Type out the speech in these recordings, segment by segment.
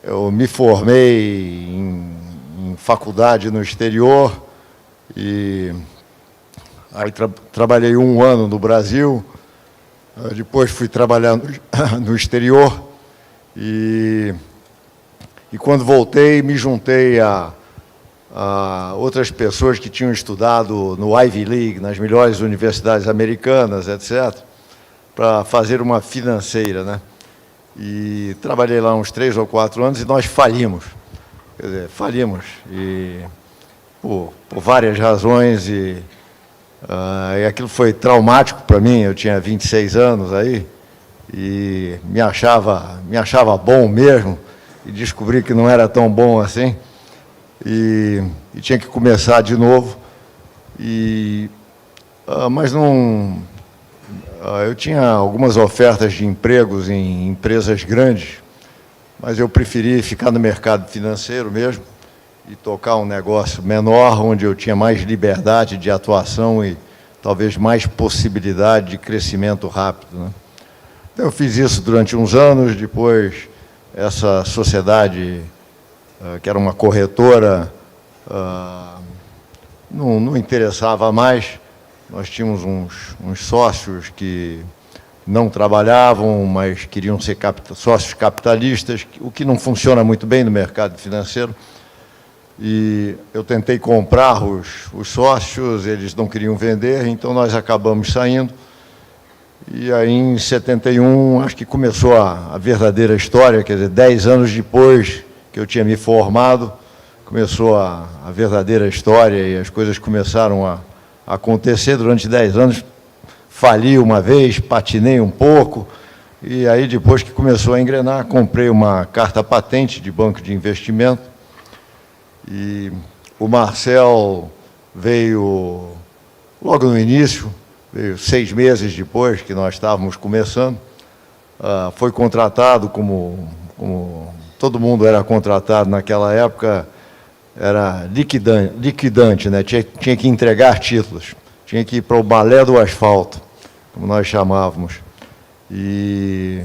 eu me formei em faculdade no exterior e aí trabalhei 1 ano no Brasil, depois fui trabalhar no exterior e quando voltei me juntei a outras pessoas que tinham estudado no Ivy League, nas melhores universidades americanas, etc., para fazer uma financeira, né? E trabalhei lá uns 3 ou 4 anos e nós falimos. Quer dizer, falimos, e por várias razões, e aquilo foi traumático para mim. Eu tinha 26 anos aí, e me achava bom mesmo, e descobri que não era tão bom assim, e tinha que começar de novo, mas não... eu tinha algumas ofertas de empregos em empresas grandes, mas eu preferi ficar no mercado financeiro mesmo e tocar um negócio menor, onde eu tinha mais liberdade de atuação e talvez mais possibilidade de crescimento rápido, né? Então, eu fiz isso durante uns anos. Depois, essa sociedade, que era uma corretora, não interessava mais. Nós tínhamos uns sócios que não trabalhavam, mas queriam ser sócios capitalistas, o que não funciona muito bem no mercado financeiro. E eu tentei comprar os sócios, eles não queriam vender, então nós acabamos saindo. E aí, em 71, acho que começou a verdadeira história, quer dizer, 10 anos depois que eu tinha me formado, começou a verdadeira história e as coisas começaram a acontecer. Durante 10 anos, fali uma vez, patinei um pouco, e aí, depois que começou a engrenar, comprei uma carta patente de banco de investimento, e o Marcel veio logo no início, veio 6 meses depois que nós estávamos começando, foi contratado como todo mundo era contratado naquela época, era liquidante, né? Tinha que entregar títulos, tinha que ir para o balé do asfalto, como nós chamávamos. E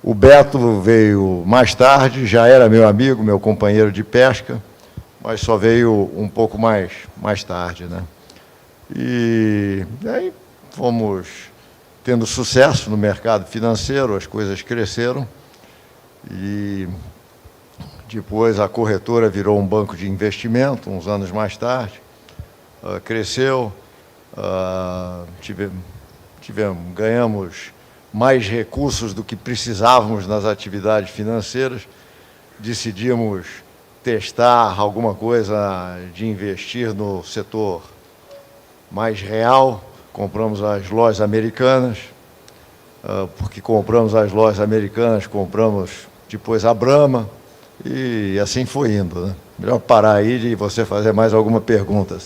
o Beto veio mais tarde, já era meu amigo, meu companheiro de pesca, mas só veio um pouco mais tarde, né? E aí fomos tendo sucesso no mercado financeiro, as coisas cresceram, e depois a corretora virou um banco de investimento, uns anos mais tarde, cresceu, ganhamos mais recursos do que precisávamos nas atividades financeiras, decidimos testar alguma coisa de investir no setor mais real, compramos as lojas americanas, porque compramos as lojas americanas, compramos depois a Brahma, e assim foi indo, né? Melhor parar aí e você fazer mais alguma pergunta.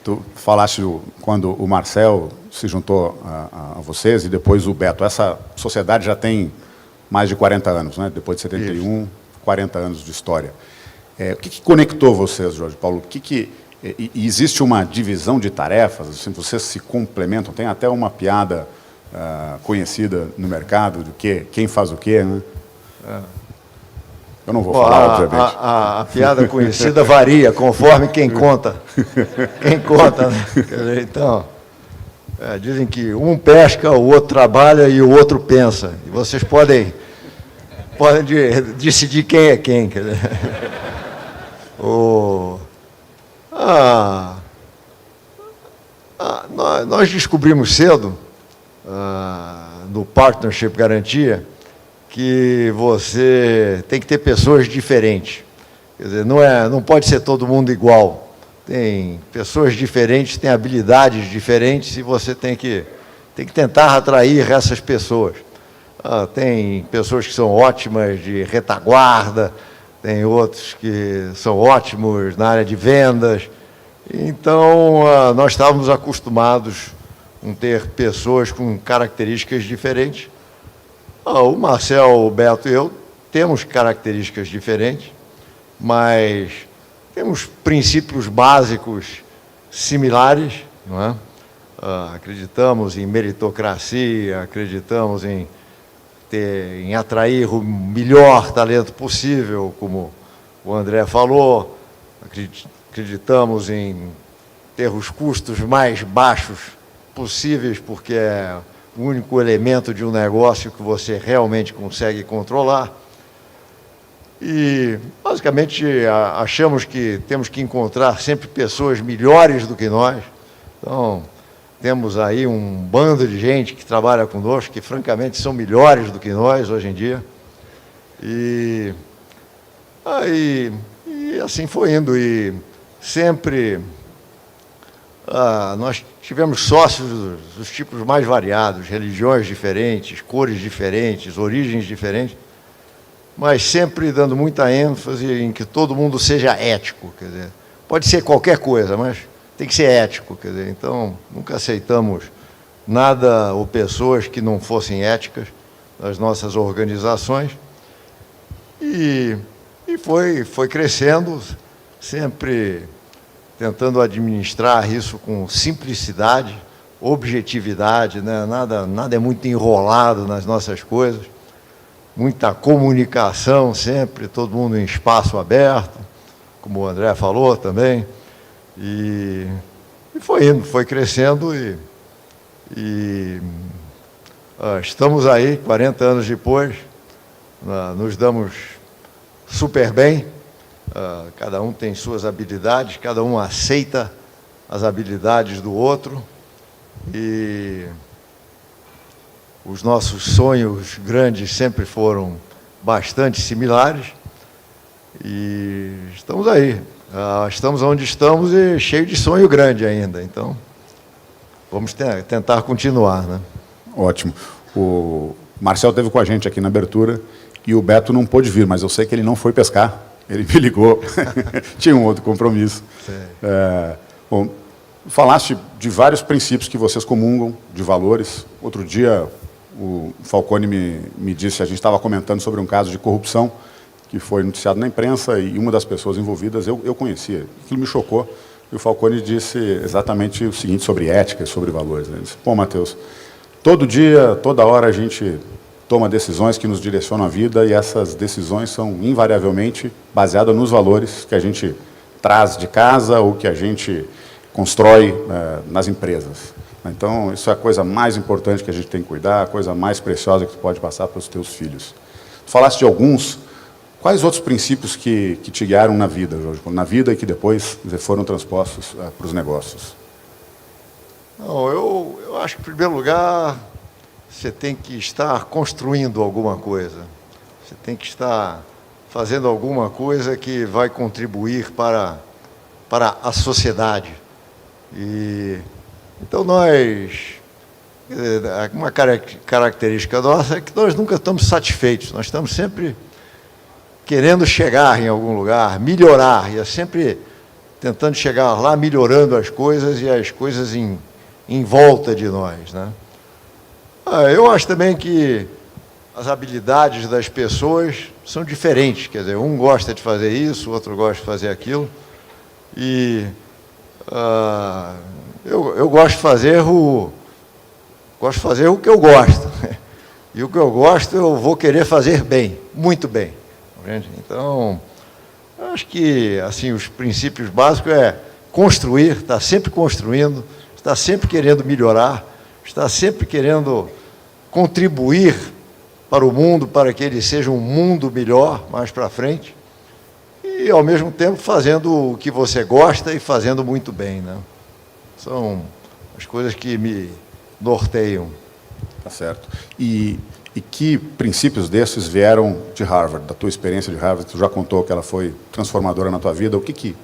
Tu falaste quando o Marcel se juntou a vocês e depois o Beto. Essa sociedade já tem mais de 40 anos, né? Depois de 71, isso. 40 anos de história. O que conectou vocês, Jorge Paulo? E existe uma divisão de tarefas? Assim, vocês se complementam? Tem até uma piada conhecida no mercado de quem faz o quê, né? Eu não vou falar, obviamente. A piada conhecida varia conforme quem conta. Quem conta, né? Então, dizem que um pesca, o outro trabalha e o outro pensa. E vocês podem decidir quem é quem. Quer dizer. Nós descobrimos cedo, no Partnership Garantia, que você tem que ter pessoas diferentes. Quer dizer, não pode ser todo mundo igual. Tem pessoas diferentes, tem habilidades diferentes, e você tem que tentar atrair essas pessoas. Tem pessoas que são ótimas de retaguarda, tem outros que são ótimos na área de vendas. Então, nós estávamos acostumados a ter pessoas com características diferentes. O Marcel, o Beto e eu temos características diferentes, mas temos princípios básicos similares, não é? Acreditamos em meritocracia, acreditamos em em atrair o melhor talento possível, como o André falou. Acreditamos em ter os custos mais baixos possíveis, porque é o único elemento de um negócio que você realmente consegue controlar. E, basicamente, achamos que temos que encontrar sempre pessoas melhores do que nós. Então, temos aí um bando de gente que trabalha conosco, que, francamente, são melhores do que nós hoje em dia. E assim foi indo. E sempre nós tivemos sócios dos tipos mais variados, religiões diferentes, cores diferentes, origens diferentes, mas sempre dando muita ênfase em que todo mundo seja ético. Quer dizer, pode ser qualquer coisa, mas tem que ser ético. Quer dizer, então, nunca aceitamos nada ou pessoas que não fossem éticas nas nossas organizações. E foi crescendo, sempre tentando administrar isso com simplicidade, objetividade, né? Nada é muito enrolado nas nossas coisas, muita comunicação sempre, todo mundo em espaço aberto, como o André falou também, e foi indo, foi crescendo e estamos aí, 40 anos depois, nos damos super bem. Cada um tem suas habilidades, cada um aceita as habilidades do outro, e os nossos sonhos grandes sempre foram bastante similares, e estamos aí. Estamos onde estamos e cheio de sonho grande ainda, então vamos tentar continuar, né? Ótimo. O Marcel esteve com a gente aqui na abertura e o Beto não pôde vir, mas eu sei que ele não foi pescar. Ele me ligou, tinha um outro compromisso. Bom, falaste de vários princípios que vocês comungam, de valores. Outro dia, o Falcone me disse, a gente estava comentando sobre um caso de corrupção que foi noticiado na imprensa e uma das pessoas envolvidas eu conhecia. Aquilo me chocou. E o Falcone disse exatamente o seguinte sobre ética e sobre valores. Ele disse, pô, Matheus, todo dia, toda hora a gente toma decisões que nos direcionam a vida e essas decisões são invariavelmente baseadas nos valores que a gente traz de casa ou que a gente constrói nas empresas. Então, isso é a coisa mais importante que a gente tem que cuidar, a coisa mais preciosa que tu pode passar para os teus filhos. Tu falaste de alguns. Quais outros princípios que te guiaram na vida, Jorge? Na vida e que depois foram transpostos para os negócios? Não, eu acho que, em primeiro lugar, você tem que estar construindo alguma coisa. Você tem que estar fazendo alguma coisa que vai contribuir para a sociedade. Então, uma característica nossa é que nós nunca estamos satisfeitos. Nós estamos sempre querendo chegar em algum lugar, melhorar, e é sempre tentando chegar lá, melhorando as coisas e as coisas em volta de nós, né? Eu acho também que as habilidades das pessoas são diferentes, quer dizer, um gosta de fazer isso, o outro gosta de fazer aquilo, e eu gosto de fazer o que eu gosto, e o que eu gosto eu vou querer fazer bem, muito bem. Então, acho que assim, os princípios básicos é construir, estar sempre construindo, estar sempre querendo melhorar, estar sempre querendo contribuir para o mundo, para que ele seja um mundo melhor mais para frente, e, ao mesmo tempo, fazendo o que você gosta e fazendo muito bem, né? São as coisas que me norteiam. Tá certo. E que princípios desses vieram de Harvard, da tua experiência de Harvard? Tu já contou que ela foi transformadora na tua vida. O que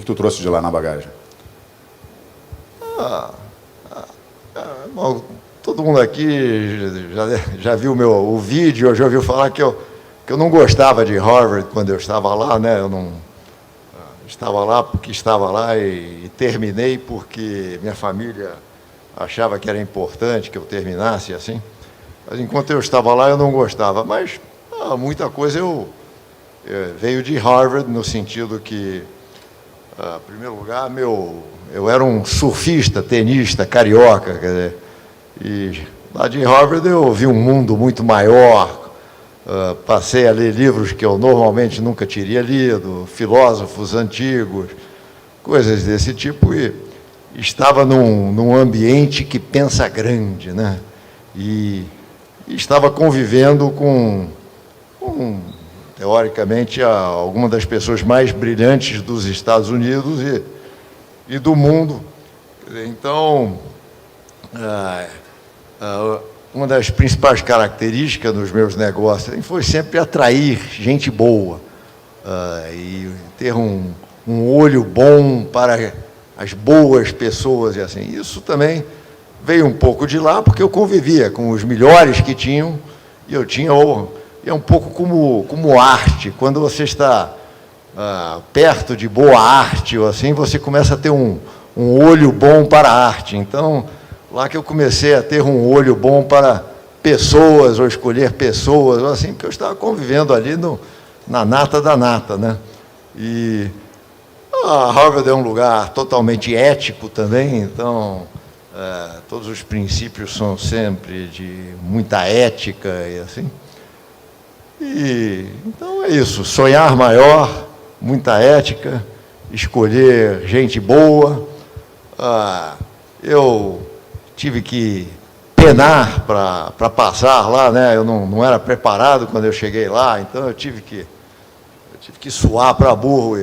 tu trouxe de lá na bagagem? Bom, todo mundo aqui já viu o vídeo, já ouviu falar que eu não gostava de Harvard quando eu estava lá, né? Eu não estava lá porque estava lá e terminei porque minha família achava que era importante que eu terminasse assim. Mas enquanto eu estava lá, eu não gostava. Mas muita coisa veio de Harvard, no sentido que, em primeiro lugar, eu era um surfista, tenista, carioca, quer dizer, e Lá de Harvard eu vi um mundo muito maior, passei a ler livros que eu normalmente nunca teria lido, filósofos antigos, coisas desse tipo, e estava num ambiente que pensa grande, né? E estava convivendo com teoricamente, alguma das pessoas mais brilhantes dos Estados Unidos e do mundo. Então, uma das principais características dos meus negócios foi sempre atrair gente boa e ter um olho bom para as boas pessoas e assim. Isso também veio um pouco de lá, porque eu convivia com os melhores que tinham, e eu tinha... É um pouco como arte. Quando você está perto de boa arte, ou assim, você começa a ter um olho bom para a arte. Então, lá que eu comecei a ter um olho bom para pessoas, ou escolher pessoas, ou assim, porque eu estava convivendo ali na nata da nata, né? E a Harvard é um lugar totalmente ético também, então todos os princípios são sempre de muita ética e assim. Então é isso, sonhar maior, muita ética, escolher gente boa. Eu tive que penar para passar lá, né? Eu não era preparado quando eu cheguei lá, então eu tive que suar para burro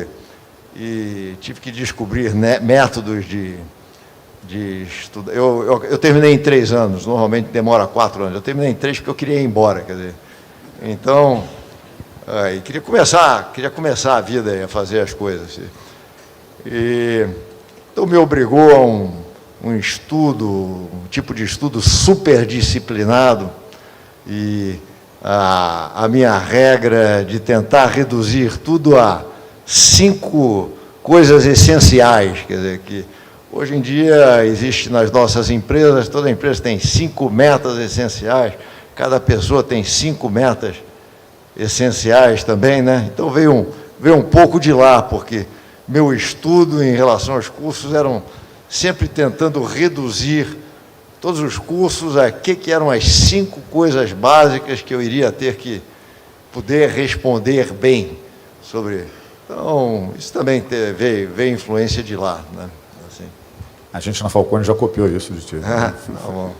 e tive que descobrir, né, métodos de estudar. Eu terminei em 3 anos, normalmente demora 4 anos. Eu terminei em 3 porque eu queria ir embora, quer dizer. Então, e queria começar a vida, a fazer as coisas. Então, me obrigou a um estudo, um tipo de estudo super disciplinado, e a minha regra de tentar reduzir tudo a 5 coisas essenciais, quer dizer, que hoje em dia existe nas nossas empresas, toda empresa tem 5 metas essenciais, cada pessoa tem 5 metas essenciais também, né? Então veio um pouco de lá, porque meu estudo em relação aos cursos eram sempre tentando reduzir todos os cursos a que eram as 5 coisas básicas que eu iria ter que poder responder bem sobre. Então, isso também veio influência de lá, né? Assim. A gente na Falcone já copiou isso de ti. Né? Tá bom.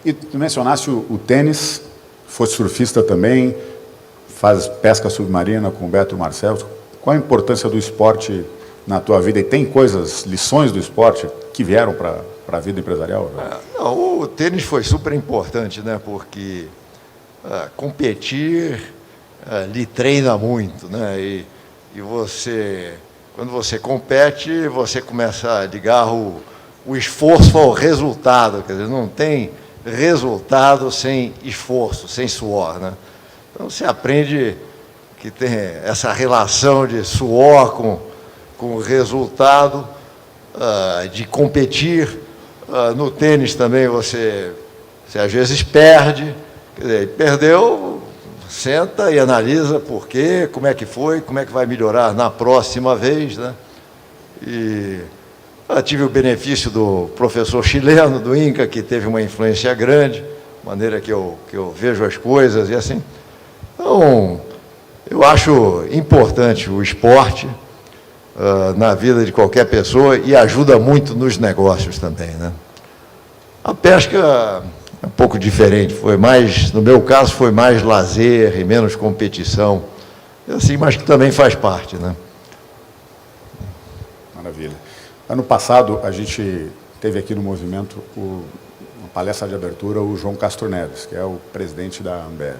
E tu mencionaste o tênis, fosse surfista também, faz pesca submarina com o Beto e o Marcel. Qual a importância do esporte na tua vida? E tem lições do esporte que vieram para a vida empresarial? Não, o tênis foi super importante, né? Porque competir lhe treina muito, né? E quando você compete, você começa a ligar o esforço ao resultado, quer dizer, não tem resultado sem esforço, sem suor, né? Então, você aprende que tem essa relação de suor com o resultado, de competir. No tênis também você às vezes perde, quer dizer, perdeu, senta e analisa por quê, como é que foi, como é que vai melhorar na próxima vez, né? E tive o benefício do professor chileno, do INCA, que teve uma influência grande, maneira que eu vejo as coisas e assim. Então, eu acho importante o esporte na vida de qualquer pessoa e ajuda muito nos negócios também, né? A pesca é um pouco diferente, no meu caso, foi mais lazer e menos competição, assim, mas que também faz parte, né? Maravilha. Ano passado, a gente teve aqui no Movimento uma palestra de abertura, o João Castro Neves, que é o presidente da Ambev.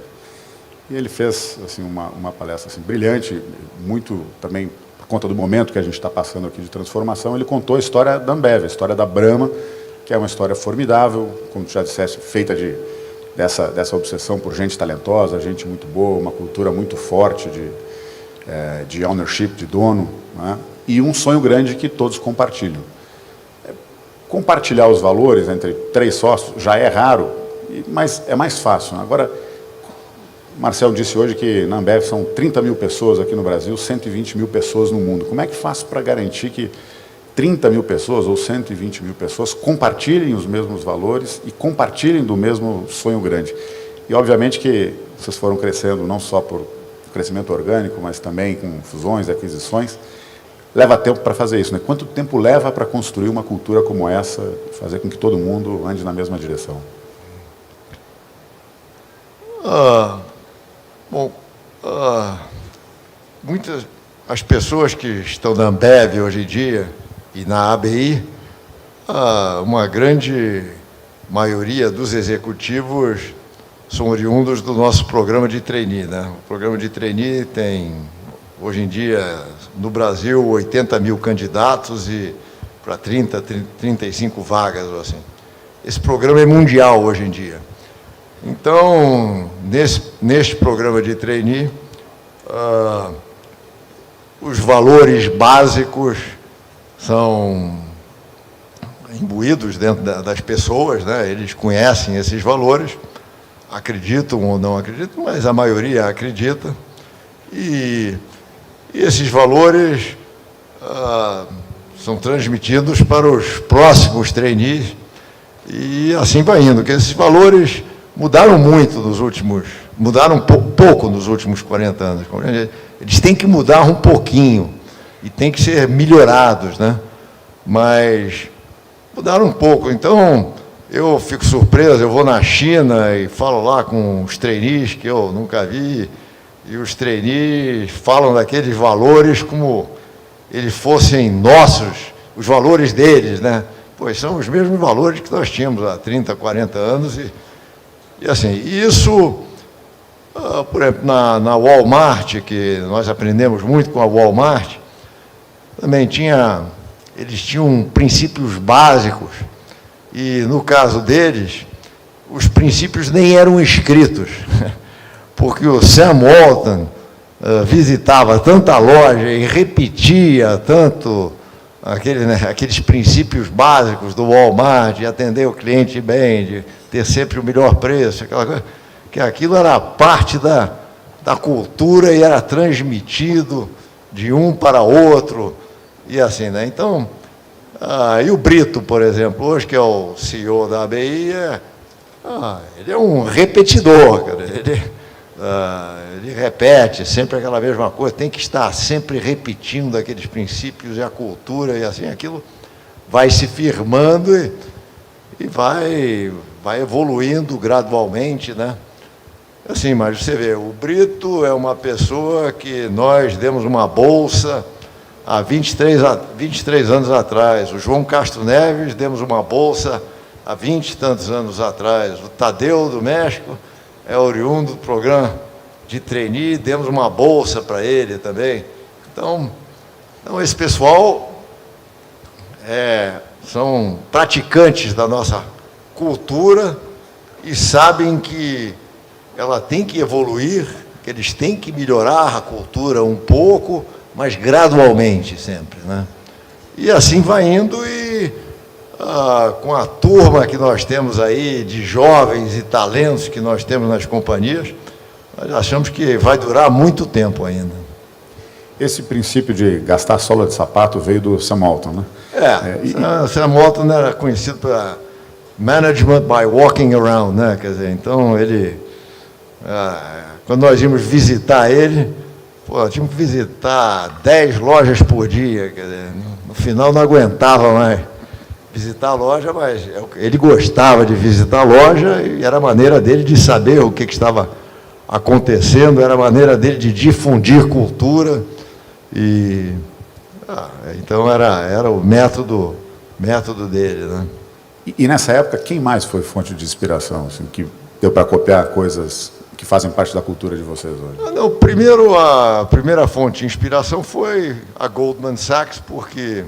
E ele fez assim, uma palestra assim, brilhante, muito também por conta do momento que a gente está passando aqui de transformação. Ele contou a história da Ambev, a história da Brahma, que é uma história formidável, como tu já disseste, feita dessa obsessão por gente talentosa, gente muito boa, uma cultura muito forte de ownership, de dono, né? E um sonho grande que todos compartilham. Compartilhar os valores entre 3 sócios já é raro, mas é mais fácil, né? Agora, o Marcel disse hoje que na Ambev são 30 mil pessoas aqui no Brasil, 120 mil pessoas no mundo. Como é que faz para garantir que 30 mil pessoas ou 120 mil pessoas compartilhem os mesmos valores e compartilhem do mesmo sonho grande. E, obviamente, que vocês foram crescendo não só por crescimento orgânico, mas também com fusões, aquisições. Leva tempo para fazer isso, né? Quanto tempo leva para construir uma cultura como essa, fazer com que todo mundo ande na mesma direção? Muitas as pessoas que estão na Ambev hoje em dia e na ABI, uma grande maioria dos executivos são oriundos do nosso programa de trainee, né? O programa de trainee tem, hoje em dia, no Brasil, 80 mil candidatos e para 35 vagas, assim. Esse programa é mundial hoje em dia. Então, neste programa de trainee, os valores básicos são imbuídos dentro das pessoas, né? Eles conhecem esses valores, acreditam ou não acreditam, mas a maioria acredita. E esses valores são transmitidos para os próximos trainees e assim vai indo, porque esses valores mudaram muito mudaram pouco nos últimos 40 anos. Eles têm que mudar um pouquinho e têm que ser melhorados, né? Mas mudaram um pouco. Então, eu fico surpreso, eu vou na China e falo lá com os trainees que eu nunca vi, e os trainees falam daqueles valores como eles fossem nossos, os valores deles, né? Pois são os mesmos valores que nós tínhamos há 30, 40 anos. E assim, isso, por exemplo, na Walmart, que nós aprendemos muito com a Walmart, também eles tinham princípios básicos, e no caso deles, os princípios nem eram escritos, porque o Sam Walton visitava tanta loja e repetia tanto aqueles princípios básicos do Walmart, de atender o cliente bem, de ter sempre o melhor preço, aquela coisa, que aquilo era parte da cultura e era transmitido de um para outro, e assim, né? Então, e o Brito, por exemplo, hoje que é o CEO da ABI, ele é um repetidor, cara. Ele repete sempre aquela mesma coisa, tem que estar sempre repetindo aqueles princípios e a cultura, e assim, aquilo vai se firmando e vai evoluindo gradualmente, né? Assim, mas você vê, o Brito é uma pessoa que nós demos uma bolsa há 23 anos atrás, o João Castro Neves demos uma bolsa há 20 e tantos anos atrás, o Tadeu do México é oriundo do programa de trainee, demos uma bolsa para ele também. Então, esse pessoal são praticantes da nossa cultura e sabem que ela tem que evoluir, que eles têm que melhorar a cultura um pouco, mas gradualmente sempre, né? E assim vai indo e com a turma que nós temos aí, de jovens e talentos que nós temos nas companhias, nós achamos que vai durar muito tempo ainda. Esse princípio de gastar sola de sapato veio do Sam Walton, né? Sam Walton era conhecido para management by walking around, né? Quer dizer, então ele, quando nós íamos visitar ele, tínhamos que visitar 10 lojas por dia, quer dizer, no final não aguentava mais visitar a loja, mas ele gostava de visitar a loja e era a maneira dele de saber o que estava acontecendo, era a maneira dele de difundir cultura, e então era o método dele, né? E nessa época, quem mais foi fonte de inspiração, assim, que deu para copiar coisas que fazem parte da cultura de vocês hoje? A primeira fonte de inspiração foi a Goldman Sachs, porque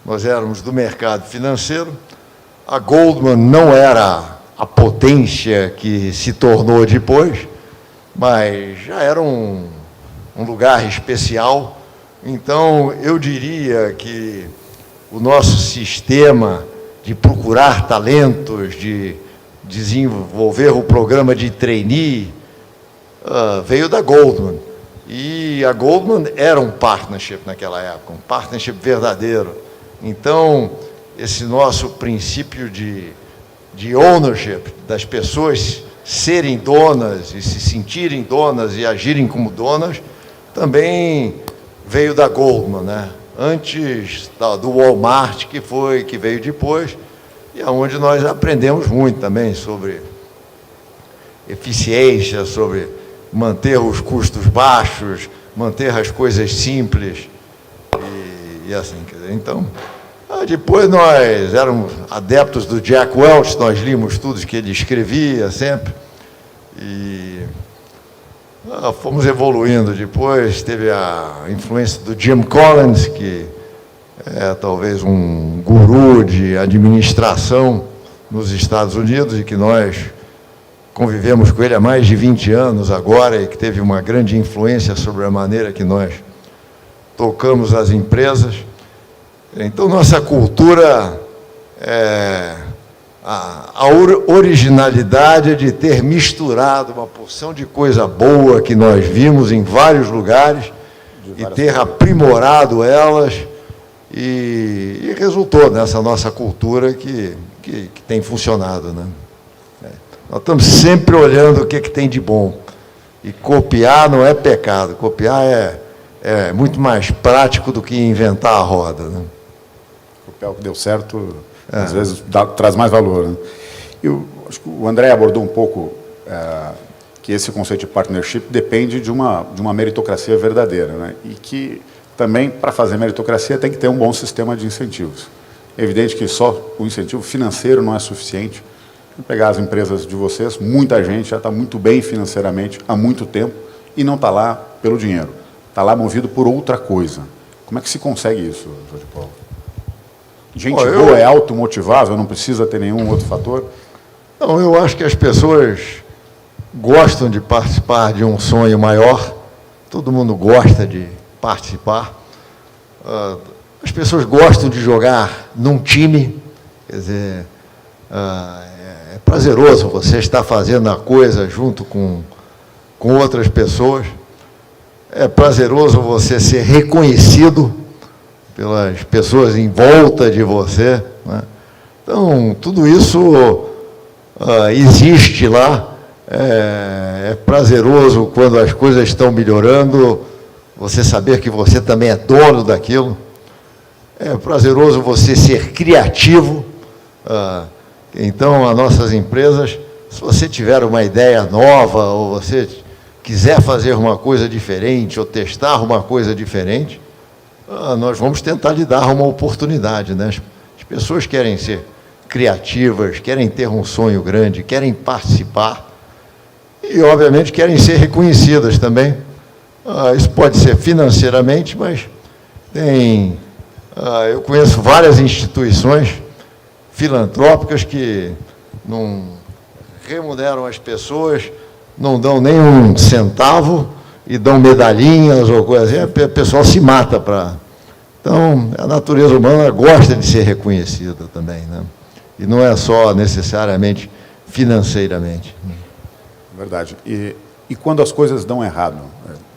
nós éramos do mercado financeiro. A Goldman não era a potência que se tornou depois, mas já era um lugar especial. Então, eu diria que o nosso sistema de procurar talentos, de desenvolver o programa de trainee, veio da Goldman. E a Goldman era um partnership naquela época, um partnership verdadeiro. Então, esse nosso princípio de ownership, das pessoas serem donas e se sentirem donas e agirem como donas, também veio da Goldman, né? Antes do Walmart, que veio depois, e onde nós aprendemos muito também sobre eficiência, sobre manter os custos baixos, manter as coisas simples, e assim, quer dizer, então, depois nós éramos adeptos do Jack Welch, nós líamos tudo que ele escrevia sempre, e fomos evoluindo. Depois teve a influência do Jim Collins, que é talvez um guru de administração nos Estados Unidos, e que nós convivemos com ele há mais de 20 anos agora, e que teve uma grande influência sobre a maneira que nós tocamos as empresas. Então, nossa cultura, a originalidade é de ter misturado uma porção de coisa boa que nós vimos em vários lugares e ter aprimorado elas, e resultou nessa nossa cultura que tem funcionado, né? Nós estamos sempre olhando o que tem de bom, e copiar não é pecado, copiar é muito mais prático do que inventar a roda, né? Copiar o que deu certo, às vezes traz mais valor, né? Eu acho que o André abordou um pouco que esse conceito de partnership depende de uma meritocracia verdadeira, né? E que também, para fazer meritocracia, tem que ter um bom sistema de incentivos. É evidente que só o incentivo financeiro não é suficiente. Pegar as empresas de vocês, muita gente já está muito bem financeiramente há muito tempo e não está lá pelo dinheiro, está lá movido por outra coisa. Como é que se consegue isso, Jorge Paulo? Gente boa é automotivável, não precisa ter nenhum outro fator? Não, eu acho que as pessoas gostam de participar de um sonho maior, todo mundo gosta de participar, as pessoas gostam de jogar num time, quer dizer, é prazeroso você estar fazendo a coisa junto com outras pessoas, é prazeroso você ser reconhecido pelas pessoas em volta de você, né? Então, tudo isso existe lá, é prazeroso quando as coisas estão melhorando, você saber que você também é dono daquilo, é prazeroso você ser criativo. Então, as nossas empresas, se você tiver uma ideia nova, ou você quiser fazer uma coisa diferente, ou testar uma coisa diferente, nós vamos tentar lhe dar uma oportunidade, né? As pessoas querem ser criativas, querem ter um sonho grande, querem participar e, obviamente, querem ser reconhecidas também. Isso pode ser financeiramente, mas eu conheço várias instituições filantrópicas que não remuneram as pessoas, não dão nem um centavo e dão medalhinhas ou coisa assim, o pessoal se mata para... Então, a natureza humana gosta de ser reconhecida também, né? E não é só necessariamente financeiramente. Verdade. E quando as coisas dão errado?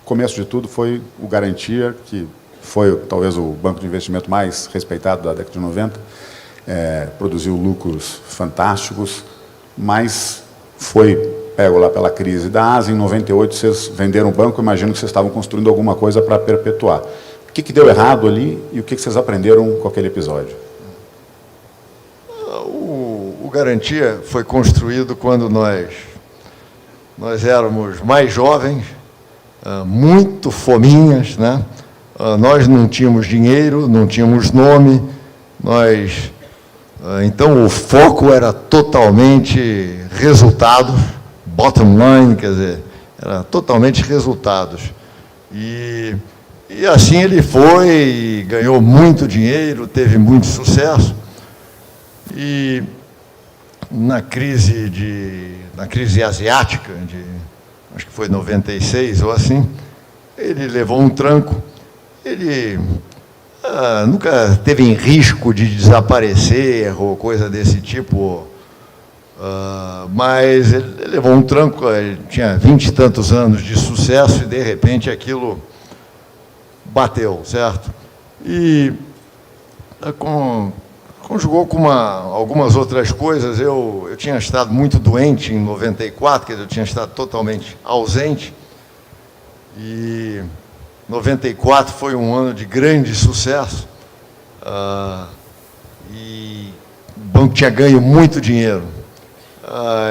O começo de tudo foi o Garantia, que foi talvez o banco de investimento mais respeitado da década de 90, produziu lucros fantásticos, mas foi pego lá pela crise da Ásia. Em 98, vocês venderam o banco, imagino que vocês estavam construindo alguma coisa para perpetuar. O que deu errado ali e o que vocês aprenderam com aquele episódio? O Garantia foi construído quando nós éramos mais jovens, muito fominhas, né? Nós não tínhamos dinheiro, não tínhamos nome, então o foco era totalmente resultados, bottom line, quer dizer, era totalmente resultados. E assim ele foi, e ganhou muito dinheiro, teve muito sucesso. E na crise asiática, acho que foi 96 ou assim, ele levou um tranco. Ele nunca teve em risco de desaparecer ou coisa desse tipo, mas ele levou um tranco. Ele tinha 20 e tantos anos de sucesso e, de repente, aquilo bateu, certo? E Conjugou com algumas outras coisas. Eu tinha estado muito doente em 94, quer dizer, eu tinha estado totalmente ausente, e 94 foi um ano de grande sucesso, e o banco tinha ganho muito dinheiro.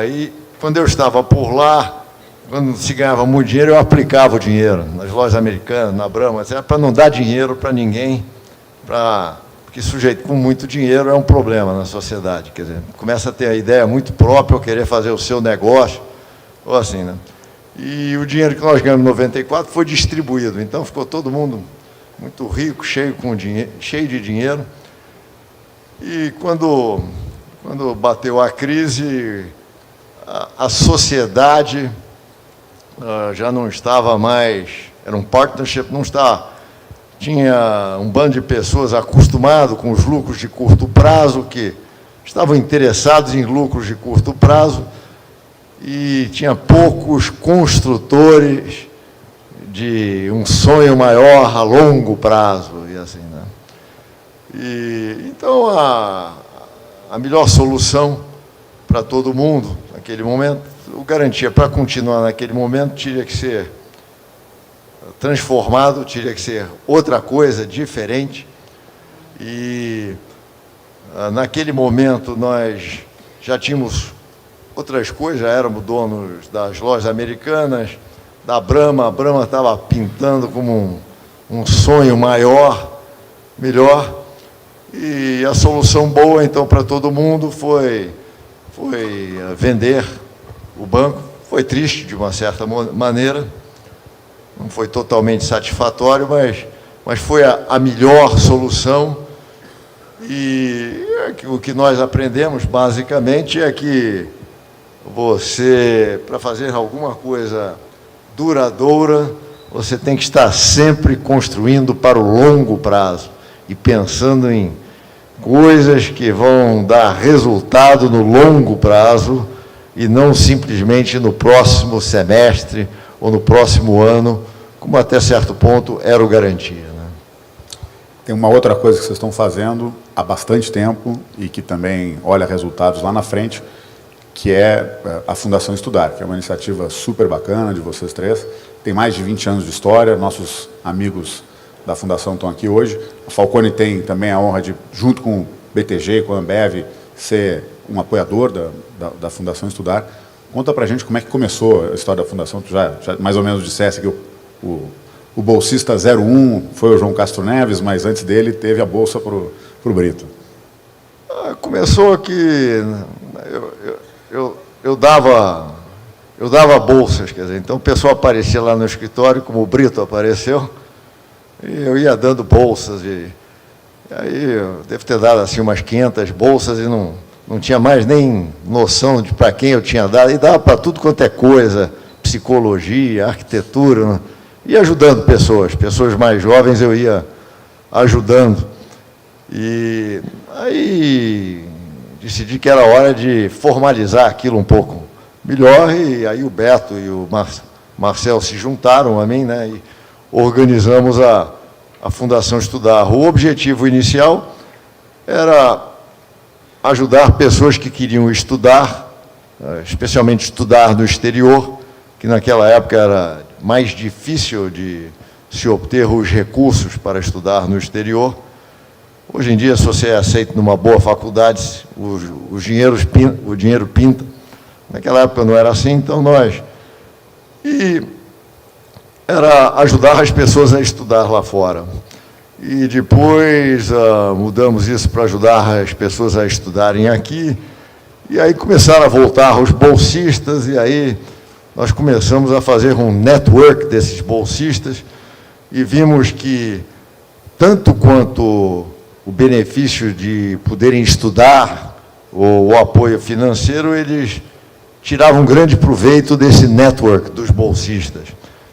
E quando eu estava por lá, quando se ganhava muito dinheiro, eu aplicava o dinheiro nas lojas americanas, na Brahma, para não dar dinheiro para ninguém, porque sujeito com muito dinheiro é um problema na sociedade. Quer dizer, começa a ter a ideia muito própria, ou querer fazer o seu negócio, ou assim, né? E o dinheiro que nós ganhamos em 94 foi distribuído, então ficou todo mundo muito rico, cheio de dinheiro. E quando bateu a crise, a sociedade já não estava mais, era um partnership, não estava. Tinha um bando de pessoas acostumado com os lucros de curto prazo, que estavam interessados em lucros de curto prazo, e tinha poucos construtores de um sonho maior a longo prazo, e assim, né? Então, a melhor solução para todo mundo, naquele momento, o garantia para continuar naquele momento teria que ser transformado, teria que ser outra coisa, diferente. E naquele momento nós já tínhamos outras coisas, já éramos donos das lojas americanas, da Brahma. A Brahma estava pintando como um sonho maior, melhor, e a solução boa, então, para todo mundo foi vender o banco. Foi triste, de uma certa maneira, não foi totalmente satisfatório, mas foi a melhor solução. E o que nós aprendemos, basicamente, é que você, para fazer alguma coisa duradoura, você tem que estar sempre construindo para o longo prazo e pensando em coisas que vão dar resultado no longo prazo e não simplesmente no próximo semestre ou no próximo ano, como até certo ponto era o garantia, né? Tem uma outra coisa que vocês estão fazendo há bastante tempo e que também olha resultados lá na frente, que é a Fundação Estudar, que é uma iniciativa super bacana de vocês três. Tem mais de 20 anos de história, nossos amigos da Fundação estão aqui hoje. A Falcone tem também a honra de, junto com o BTG e com a Ambev, ser um apoiador da Fundação Estudar. Conta pra gente como é que começou a história da Fundação. Tu já mais ou menos dissesse que o bolsista 01 foi o João Castro Neves, mas antes dele teve a bolsa pro Brito. Começou que eu dava bolsas, quer dizer, então o pessoal aparecia lá no escritório, como o Brito apareceu, e eu ia dando bolsas, e aí eu devo ter dado assim umas 500 bolsas e não tinha mais nem noção de para quem eu tinha dado, e dava para tudo quanto é coisa, psicologia, arquitetura, né? E ajudando pessoas mais jovens eu ia ajudando. E aí decidi que era hora de formalizar aquilo um pouco melhor, e aí o Beto e o Marcel se juntaram a mim, né, e organizamos a Fundação Estudar. O objetivo inicial era ajudar pessoas que queriam estudar, especialmente estudar no exterior, que naquela época era mais difícil de se obter os recursos para estudar no exterior. Hoje em dia, se você é aceito numa boa faculdade, o dinheiro pinta. Naquela época não era assim, então E era ajudar as pessoas a estudar lá fora. E depois mudamos isso para ajudar as pessoas a estudarem aqui. E aí começaram a voltar os bolsistas, e aí nós começamos a fazer um network desses bolsistas, e vimos que, tanto quanto o benefício de poderem estudar, ou o apoio financeiro, eles tiravam grande proveito desse network dos bolsistas.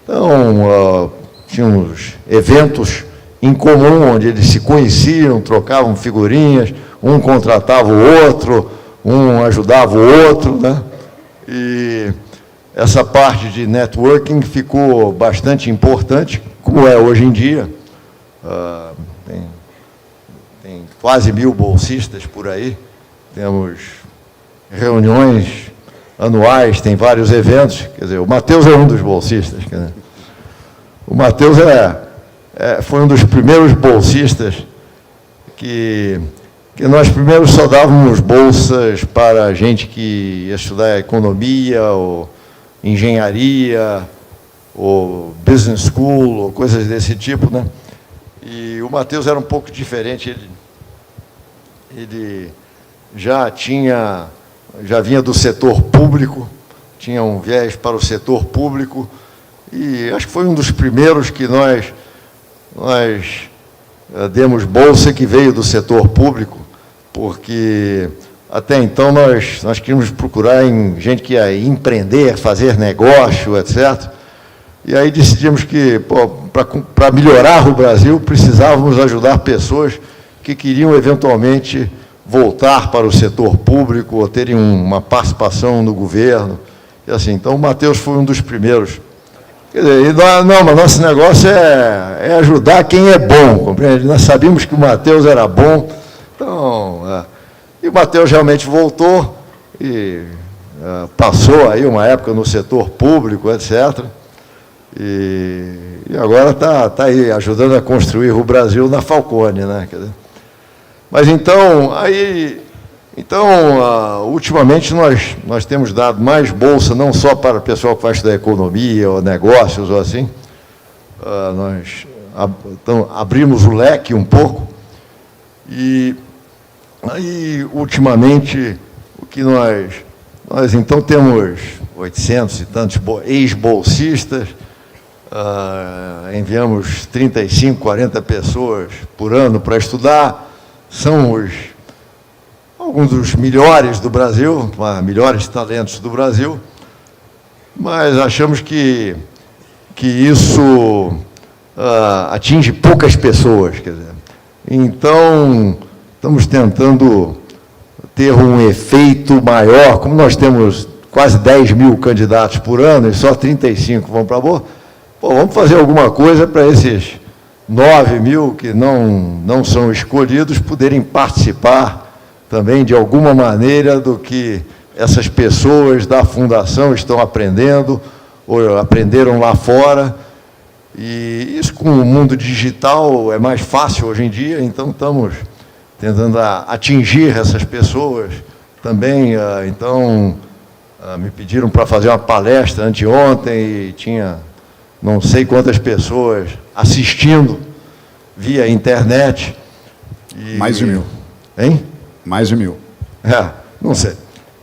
Então, tínhamos eventos em comum, onde eles se conheciam, trocavam figurinhas, um contratava o outro, um ajudava o outro, né? E essa parte de networking ficou bastante importante, como é hoje em dia. Tem quase 1000 bolsistas por aí, temos reuniões anuais, tem vários eventos, quer dizer, o Matheus é um dos bolsistas. Quer dizer, o Matheus foi um dos primeiros bolsistas que nós primeiro só dávamos bolsas para gente que ia estudar economia, ou engenharia, ou business school, ou coisas desse tipo, né? E o Matheus era um pouco diferente, ele já vinha do setor público, tinha um viés para o setor público, e acho que foi um dos primeiros que nós demos bolsa que veio do setor público, porque até então nós queríamos procurar em gente que ia empreender, fazer negócio, etc. E aí decidimos que, para melhorar o Brasil, precisávamos ajudar pessoas que queriam, eventualmente, voltar para o setor público ou terem uma participação no governo. E assim, então, o Matheus foi um dos primeiros. Quer dizer, mas nosso negócio é ajudar quem é bom, compreende? Nós sabíamos que o Matheus era bom, então... E o Matheus realmente voltou e passou aí uma época no setor público, etc., e agora está aí ajudando a construir o Brasil na Falcone, né? Quer dizer, mas então, ultimamente nós temos dado mais bolsa, não só para o pessoal que vai estudar economia ou negócios ou assim, nós abrimos o leque um pouco, e aí, ultimamente, o que nós então temos 800 e tantos ex-bolsistas, enviamos 35, 40 pessoas por ano para estudar, são alguns dos melhores do Brasil, melhores talentos do Brasil, mas achamos que isso atinge poucas pessoas, quer dizer. Então, estamos tentando ter um efeito maior, como nós temos quase 10 mil candidatos por ano e só 35 vão para a boa, vamos fazer alguma coisa para esses 9 mil que não são escolhidos poderem participar também de alguma maneira do que essas pessoas da Fundação estão aprendendo ou aprenderam lá fora. E isso com o mundo digital é mais fácil hoje em dia, então estamos tentando atingir essas pessoas também. Então, me pediram para fazer uma palestra anteontem e tinha não sei quantas pessoas assistindo via internet. Mais de 1000. Hein? Mais de 1000. Não sei.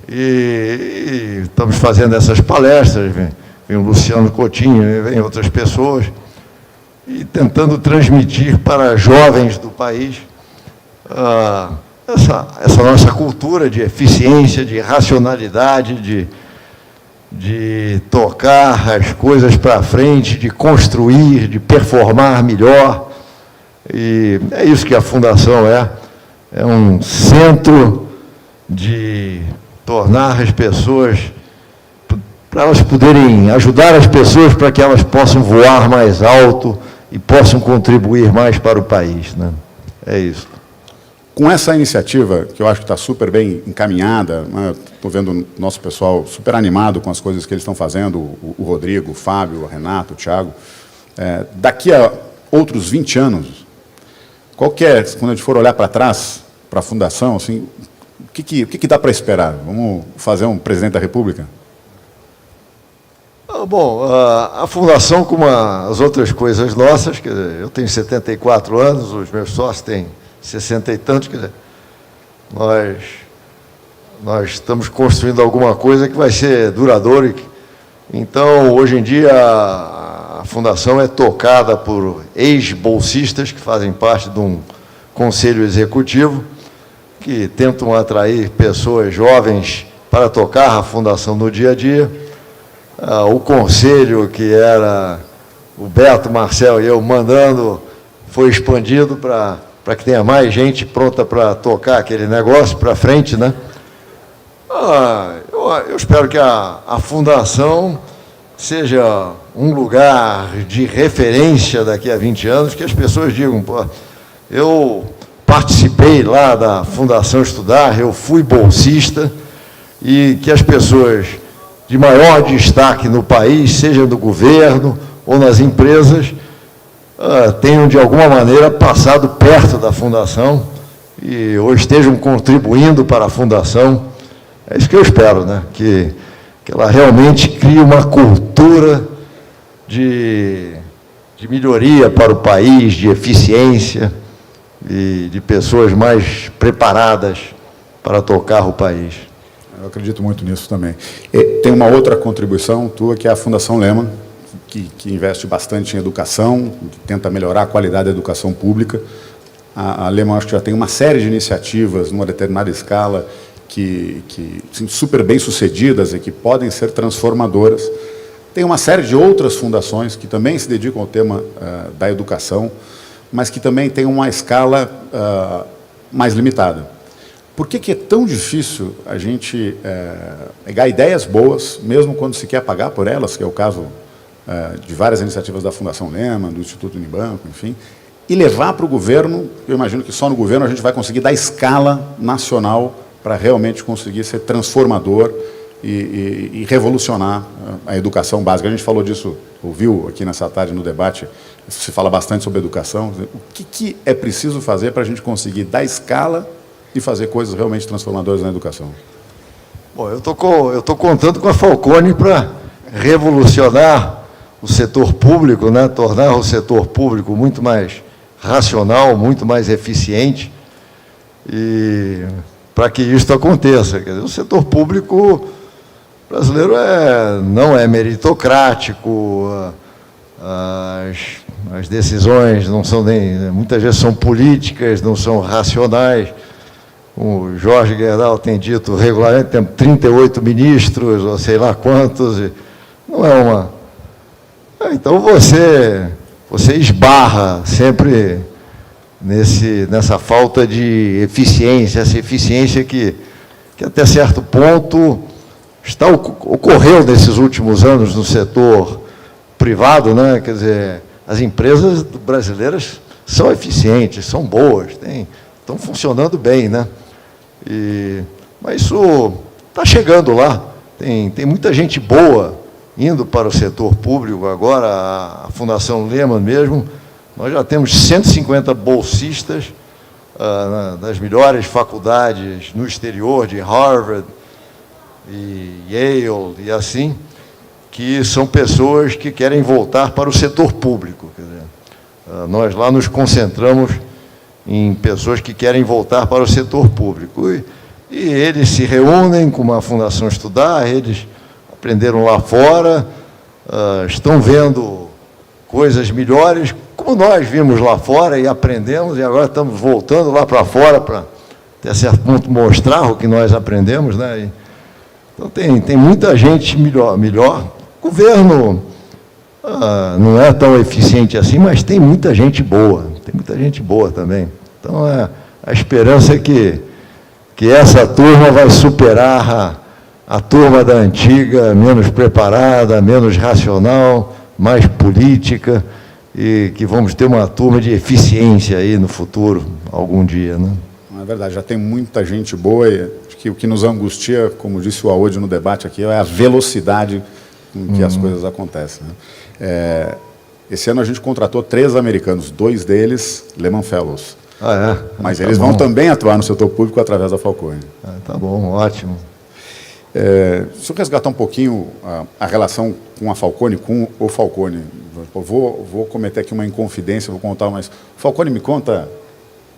E estamos fazendo essas palestras, vem o Luciano Coutinho, vem outras pessoas, e tentando transmitir para jovens do país essa nossa cultura de eficiência, de racionalidade, de tocar as coisas para frente, de construir, de performar melhor. E é isso que a Fundação é um centro de tornar as pessoas, para elas poderem ajudar as pessoas para que elas possam voar mais alto e possam contribuir mais para o país, né? É isso. Com essa iniciativa, que eu acho que está super bem encaminhada, estou vendo o nosso pessoal super animado com as coisas que eles estão fazendo, o Rodrigo, o Fábio, o Renato, o Thiago. Daqui a outros 20 anos, quando a gente for olhar para trás, para a Fundação, assim, o que dá para esperar? Vamos fazer um presidente da República? Bom, a Fundação, como as outras coisas nossas, quer dizer, eu tenho 74 anos, os meus sócios têm 60 e tantos, quer dizer, nós estamos construindo alguma coisa que vai ser duradoura. Então, hoje em dia, a Fundação é tocada por ex-bolsistas que fazem parte de um conselho executivo, que tentam atrair pessoas jovens para tocar a Fundação no dia a dia. O conselho, que era o Beto, Marcel e eu mandando, foi expandido para que tenha mais gente pronta para tocar aquele negócio para frente, né? Eu espero que a Fundação seja um lugar de referência daqui a 20 anos, que as pessoas digam, eu participei lá da Fundação Estudar, eu fui bolsista, e que as pessoas de maior destaque no país, seja do governo ou nas empresas, tenham, de alguma maneira, passado perto da Fundação e hoje estejam contribuindo para a Fundação. É isso que eu espero, né? Que ela realmente crie uma cultura de melhoria para o país, de eficiência e de pessoas mais preparadas para tocar o país. Eu acredito muito nisso também. Tem uma outra contribuição tua, que é a Fundação Lehman, que investe bastante em educação, que tenta melhorar a qualidade da educação pública. A Lehman, acho que já tem uma série de iniciativas, numa determinada escala, que assim, super bem-sucedidas e que podem ser transformadoras. Tem uma série de outras fundações que também se dedicam ao tema da educação, mas que também têm uma escala mais limitada. Por que é tão difícil a gente pegar ideias boas, mesmo quando se quer pagar por elas, que é o caso de várias iniciativas da Fundação Lehman, do Instituto Unibanco, enfim, e levar para o governo? Eu imagino que só no governo a gente vai conseguir dar escala nacional para realmente conseguir ser transformador e revolucionar a educação básica. A gente falou disso, ouviu aqui nessa tarde no debate, se fala bastante sobre educação. O que é preciso fazer para a gente conseguir dar escala e fazer coisas realmente transformadoras na educação? Bom, eu tô contando com a Falcone para revolucionar o setor público, né? Tornar o setor público muito mais racional, muito mais eficiente, e para que isso aconteça. Quer dizer, o setor público brasileiro não é meritocrático, as decisões não são muitas vezes são políticas, não são racionais. O Jorge Gerdau tem dito regularmente, temos 38 ministros, ou sei lá quantos, não é uma... Então você esbarra sempre nessa falta de eficiência, essa eficiência que até certo ponto ocorreu nesses últimos anos no setor privado, né? Quer dizer, as empresas brasileiras são eficientes, são boas, estão funcionando bem, né? Mas isso está chegando lá, tem muita gente boa indo para o setor público agora. A Fundação Lehman mesmo, nós já temos 150 bolsistas das melhores faculdades no exterior, de Harvard e Yale e assim, que são pessoas que querem voltar para o setor público. Quer dizer, nós lá nos concentramos em pessoas que querem voltar para o setor público. E eles se reúnem com uma Fundação Estudar, eles aprenderam lá fora, estão vendo coisas melhores, como nós vimos lá fora e aprendemos, e agora estamos voltando lá para fora para, até certo ponto, mostrar o que nós aprendemos, né? Então, tem muita gente melhor. O governo não é tão eficiente assim, mas tem muita gente boa também. Então, a esperança é que essa turma vai superar a turma da antiga, menos preparada, menos racional, mais política, e que vamos ter uma turma de eficiência aí no futuro, algum dia, né? É verdade, já tem muita gente boa, e acho que o que nos angustia, como disse o Aode no debate aqui, é a velocidade com que as coisas acontecem, né? Esse ano a gente contratou 3 americanos, 2 deles Lehman Fellows. Mas eles vão também atuar no setor público através da Falcone. Tá bom, ótimo. Se eu resgatar um pouquinho a relação com a Falcone, com o Falcone, eu vou cometer aqui uma inconfidência, vou contar, mas o Falcone me conta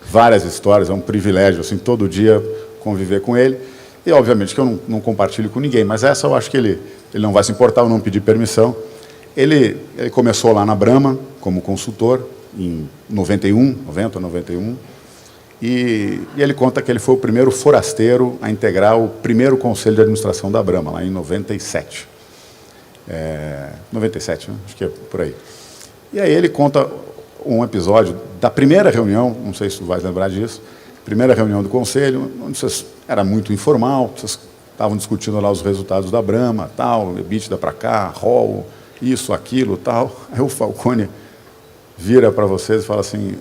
várias histórias, é um privilégio, assim, todo dia conviver com ele, e obviamente que eu não compartilho com ninguém, mas essa eu acho que ele não vai se importar, eu não pedir permissão. Ele começou lá na Brahma como consultor, em 90, 91, e ele conta que ele foi o primeiro forasteiro a integrar o primeiro conselho de administração da Brahma, lá em 97. 97, né? Acho que é por aí. E aí ele conta um episódio da primeira reunião, não sei se tu vai lembrar disso, primeira reunião do conselho, onde era muito informal, vocês estavam discutindo lá os resultados da Brahma, tal, EBITDA para cá, ROL, isso, aquilo, tal. Aí o Falcone vira para vocês e fala assim: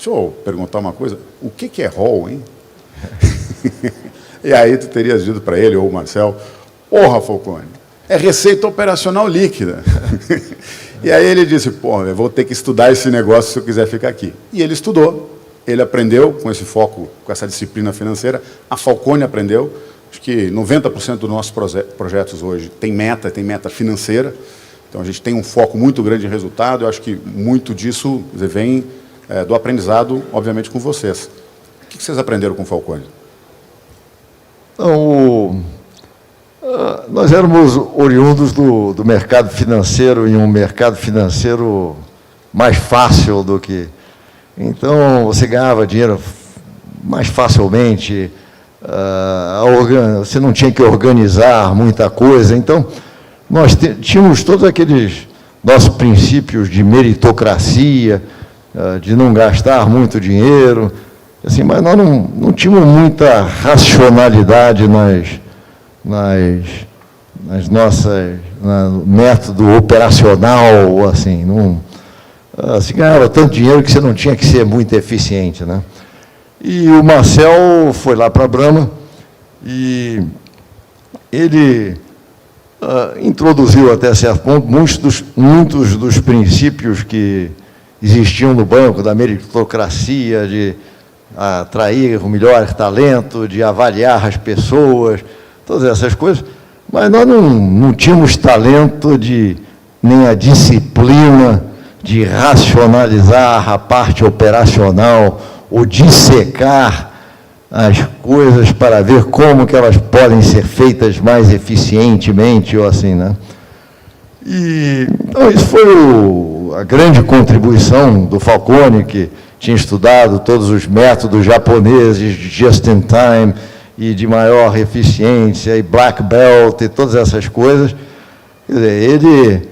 deixa eu perguntar uma coisa, o que é ROL, hein? E aí tu terias dito para ele, ou o Marcel, porra, Falcone, é receita operacional líquida. E aí ele disse, pô, eu vou ter que estudar esse negócio se eu quiser ficar aqui. E ele estudou, ele aprendeu com esse foco, com essa disciplina financeira, a Falcone aprendeu, acho que 90% dos nossos projetos hoje tem meta financeira, então a gente tem um foco muito grande em resultado, eu acho que muito disso vem do aprendizado, obviamente, com vocês. O que vocês aprenderam com o Falcone? Então, nós éramos oriundos do mercado financeiro, e um mercado financeiro mais fácil do que... Então, você ganhava dinheiro mais facilmente, você não tinha que organizar muita coisa. Então, nós tínhamos todos aqueles nossos princípios de meritocracia, de não gastar muito dinheiro, assim, mas nós não tínhamos muita racionalidade nas nossas, no método operacional, assim, se ganhava tanto dinheiro que você não tinha que ser muito eficiente, né? E o Marcel foi lá para a Brahma e ele introduziu até certo ponto muitos dos princípios que existiam no banco, da meritocracia, de atrair o melhor talento, de avaliar as pessoas, todas essas coisas, mas nós não tínhamos talento nem a disciplina de racionalizar a parte operacional ou dissecar as coisas para ver como que elas podem ser feitas mais eficientemente, ou assim, né? Então, isso foi a grande contribuição do Falcone, que tinha estudado todos os métodos japoneses de just-in-time e de maior eficiência, e black belt, e todas essas coisas. Quer dizer, ele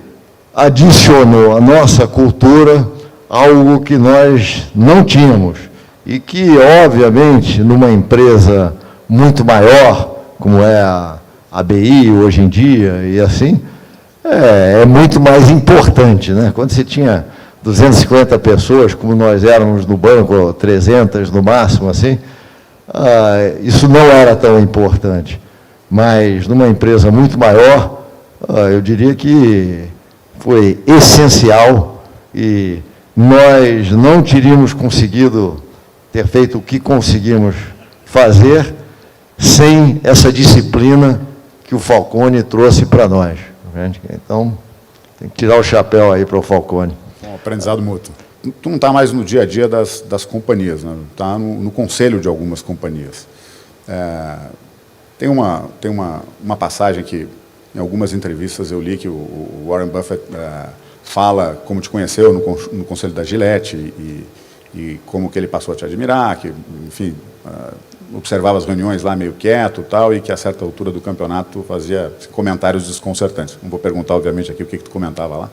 adicionou à nossa cultura algo que nós não tínhamos, e que, obviamente, numa empresa muito maior, como é a ABI hoje em dia, e assim, é muito mais importante, né? Quando você tinha 250 pessoas, como nós éramos no banco, 300 no máximo, assim, isso não era tão importante. Mas, numa empresa muito maior, eu diria que foi essencial, e nós não teríamos conseguido ter feito o que conseguimos fazer sem essa disciplina que o Falcone trouxe para nós. Então, tem que tirar o chapéu aí para o Falcone. Um aprendizado mútuo. Tu não está mais no dia a dia das companhias, né? Está no conselho de algumas companhias. Tem uma passagem que, em algumas entrevistas, eu li que o Warren Buffett fala como te conheceu no conselho da Gillette e como que ele passou a te admirar, que, enfim, observava as reuniões lá meio quieto tal, e que a certa altura do campeonato fazia comentários desconcertantes. Não vou perguntar, obviamente, aqui o que tu comentava lá,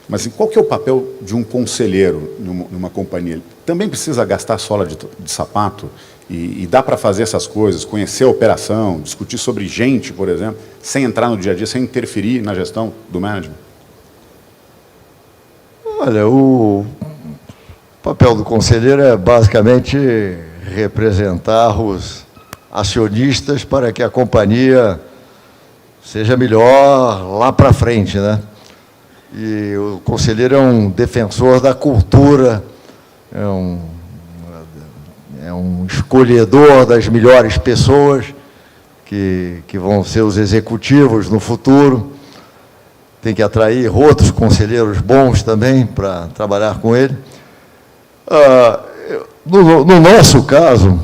mas assim, qual que é o papel de um conselheiro numa companhia? Ele também precisa gastar sola de sapato e dá para fazer essas coisas, conhecer a operação, discutir sobre gente, por exemplo, sem entrar no dia a dia, sem interferir na gestão do management? Olha, o papel do conselheiro é basicamente representar os acionistas para que a companhia seja melhor lá para frente, né? E o conselheiro é um defensor da cultura, é um escolhedor das melhores pessoas que vão ser os executivos no futuro. Tem que atrair outros conselheiros bons também para trabalhar com ele. No nosso caso,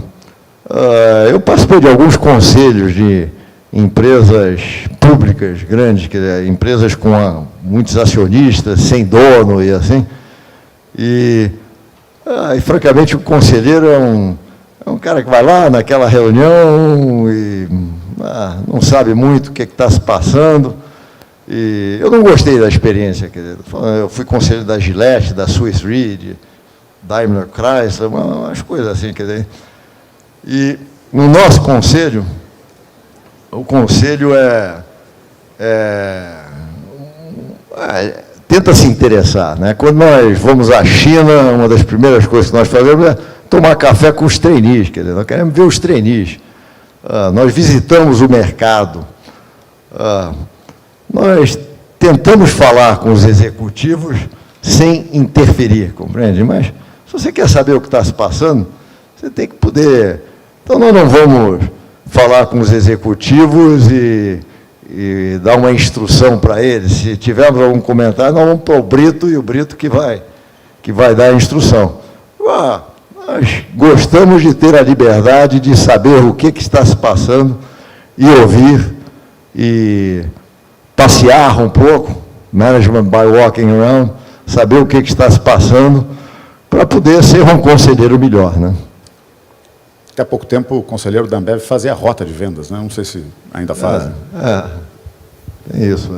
eu participei de alguns conselhos de empresas públicas grandes, empresas com muitos acionistas, sem dono e assim. E francamente, o conselheiro é um cara que vai lá naquela reunião e não sabe muito o que está se passando. E eu não gostei da experiência. Eu fui conselheiro da Gillette, da Swiss Re, de Daimler Chrysler, umas coisas assim. Quer dizer. E no nosso conselho, o conselho tenta se interessar, né? Quando nós vamos à China, uma das primeiras coisas que nós fazemos é tomar café com os trainees, quer dizer, nós queremos ver os trainees. Nós visitamos o mercado, nós tentamos falar com os executivos sem interferir, compreende? Mas se você quer saber o que está se passando, você tem que poder... Então, nós não vamos falar com os executivos e dar uma instrução para eles. Se tivermos algum comentário, nós vamos para o Brito, e o Brito que vai dar a instrução. Nós gostamos de ter a liberdade de saber o que está se passando e ouvir e passear um pouco, management by walking around, saber o que está se passando para poder ser um conselheiro melhor, né? Até há pouco tempo o conselheiro da Ambev fazia a rota de vendas, né? Não sei se ainda fazem. Tem isso.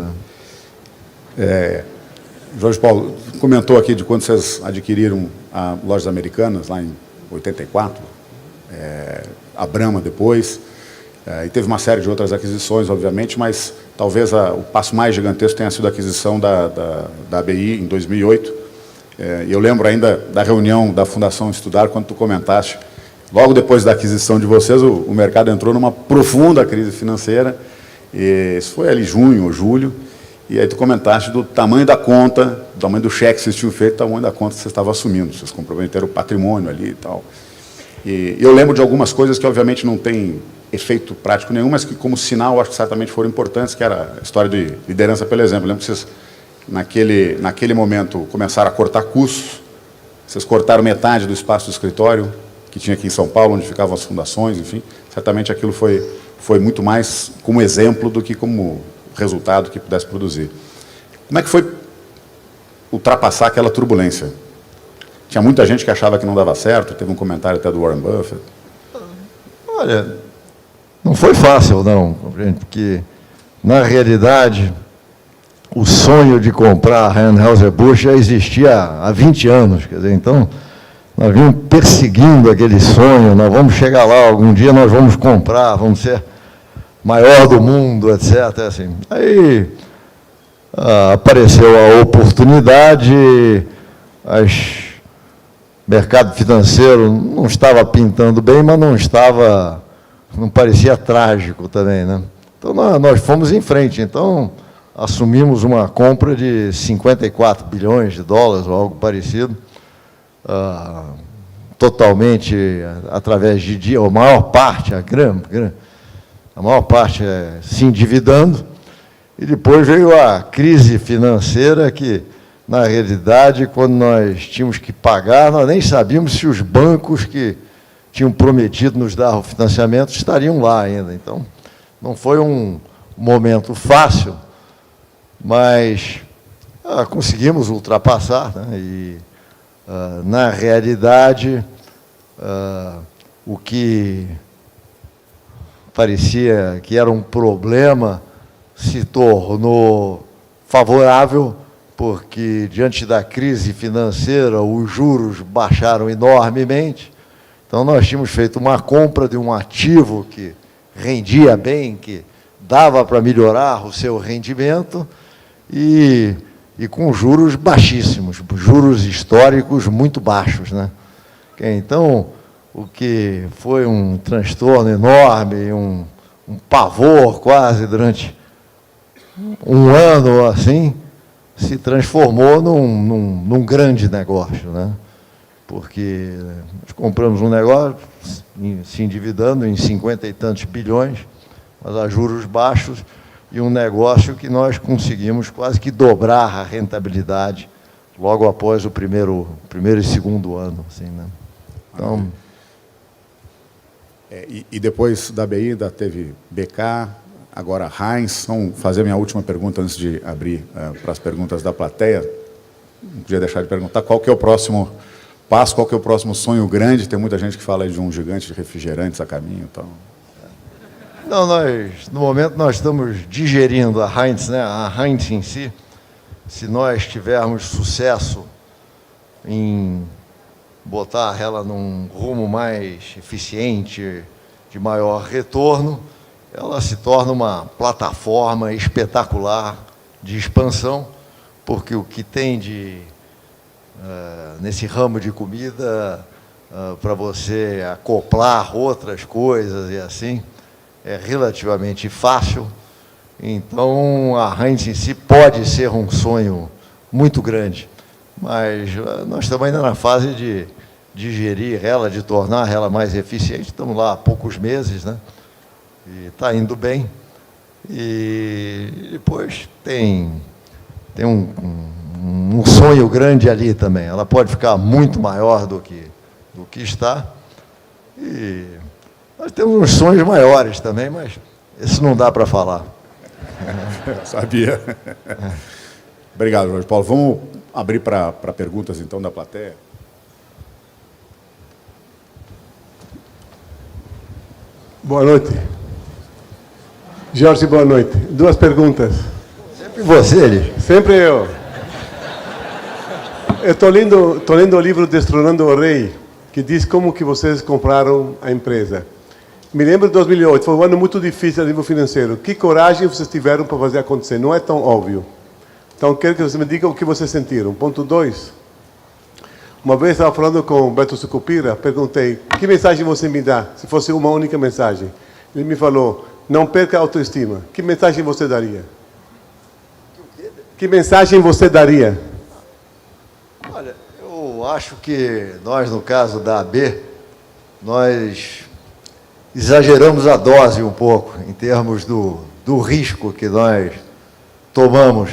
Jorge Paulo comentou aqui de quando vocês adquiriram a Lojas Americanas, lá em 84, a Brahma depois, e teve uma série de outras aquisições, obviamente, mas talvez o passo mais gigantesco tenha sido a aquisição da ABI em 2008. E eu lembro ainda da reunião da Fundação Estudar, quando tu comentaste, logo depois da aquisição de vocês, o mercado entrou numa profunda crise financeira, e isso foi ali junho ou julho, e aí tu comentaste do tamanho da conta, do tamanho do cheque que vocês tinham feito, do tamanho da conta que vocês estavam assumindo, vocês comprometeram o patrimônio ali e tal. E eu lembro de algumas coisas que, obviamente, não têm efeito prático nenhum, mas que, como sinal, acho que certamente foram importantes, que era a história de liderança pelo exemplo. Eu lembro que vocês, naquele momento, começaram a cortar custos, vocês cortaram metade do espaço do escritório, que tinha aqui em São Paulo, onde ficavam as fundações, enfim. Certamente aquilo foi muito mais como exemplo do que como resultado que pudesse produzir. Como é que foi ultrapassar aquela turbulência? Tinha muita gente que achava que não dava certo, teve um comentário até do Warren Buffett. Olha, não foi fácil, não, porque, na realidade, o sonho de comprar a Anheuser-Busch já existia há 20 anos, quer dizer, então, nós vimos perseguindo aquele sonho, nós vamos chegar lá, algum dia nós vamos comprar, vamos ser maior do mundo, etc. Assim. Aí apareceu a oportunidade, o mercado financeiro não estava pintando bem, mas não parecia trágico também, né? Então, nós fomos em frente. Então, assumimos uma compra de 54 bilhões de dólares, ou algo parecido, totalmente através de a maior parte, a maior parte se endividando, e depois veio a crise financeira que, na realidade, quando nós tínhamos que pagar, nós nem sabíamos se os bancos que tinham prometido nos dar o financiamento estariam lá ainda. Então, não foi um momento fácil, mas conseguimos ultrapassar, né? E, na realidade, o que parecia que era um problema se tornou favorável, porque, diante da crise financeira, os juros baixaram enormemente. Então, nós tínhamos feito uma compra de um ativo que rendia bem, que dava para melhorar o seu rendimento, e com juros baixíssimos, juros históricos muito baixos, né? Então, o que foi um transtorno enorme, um pavor quase durante um ano, assim, se transformou num grande negócio, né? Porque nós compramos um negócio, se endividando em 50 e tantos bilhões, mas a juros baixos, e um negócio que nós conseguimos quase que dobrar a rentabilidade logo após o primeiro e segundo ano, assim, né? Então... E depois da BI ainda teve BK, agora Heinz. Vamos fazer minha última pergunta antes de abrir para as perguntas da plateia. Não podia deixar de perguntar qual que é o próximo passo, qual que é o próximo sonho grande. Tem muita gente que fala de um gigante de refrigerantes a caminho. Então... Não, no momento, nós estamos digerindo a Heinz, né? A Heinz em si. Se nós tivermos sucesso em botar ela num rumo mais eficiente, de maior retorno, ela se torna uma plataforma espetacular de expansão, porque o que tem nesse ramo de comida, para você acoplar outras coisas e assim, é relativamente fácil. Então, a Heinz em si pode ser um sonho muito grande, mas nós estamos ainda na fase de digerir ela, de tornar ela mais eficiente. Estamos lá há poucos meses, né? E está indo bem. E depois tem um sonho grande ali também. Ela pode ficar muito maior do que está. E nós temos uns sonhos maiores também, mas isso não dá para falar. Eu sabia. Obrigado, Jorge Paulo. Vamos abrir para perguntas, então, da plateia. Boa noite. Jorge, boa noite. 2 perguntas. Sempre você, Eli. Sempre eu. Eu estou lendo o livro Destronando o Rei, que diz como que vocês compraram a empresa. Me lembro de 2008, foi um ano muito difícil a nível financeiro. Que coragem vocês tiveram para fazer acontecer? Não é tão óbvio. Então, quero que vocês me digam o que vocês sentiram. Ponto 2. Uma vez estava falando com o Beto Sucupira, perguntei, que mensagem você me dá, se fosse uma única mensagem? Ele me falou, não perca a autoestima. Que mensagem você daria? Que mensagem você daria? Olha, eu acho que nós, no caso da AB, nós exageramos a dose um pouco, em termos do risco que nós tomamos,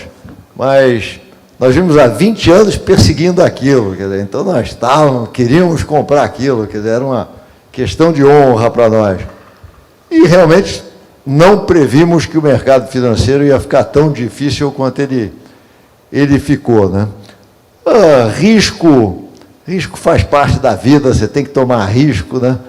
mas nós vimos há 20 anos perseguindo aquilo, quer dizer, então nós queríamos comprar aquilo, quer dizer, era uma questão de honra para nós. E realmente não previmos que o mercado financeiro ia ficar tão difícil quanto ele ficou, né? Risco faz parte da vida, você tem que tomar risco, né?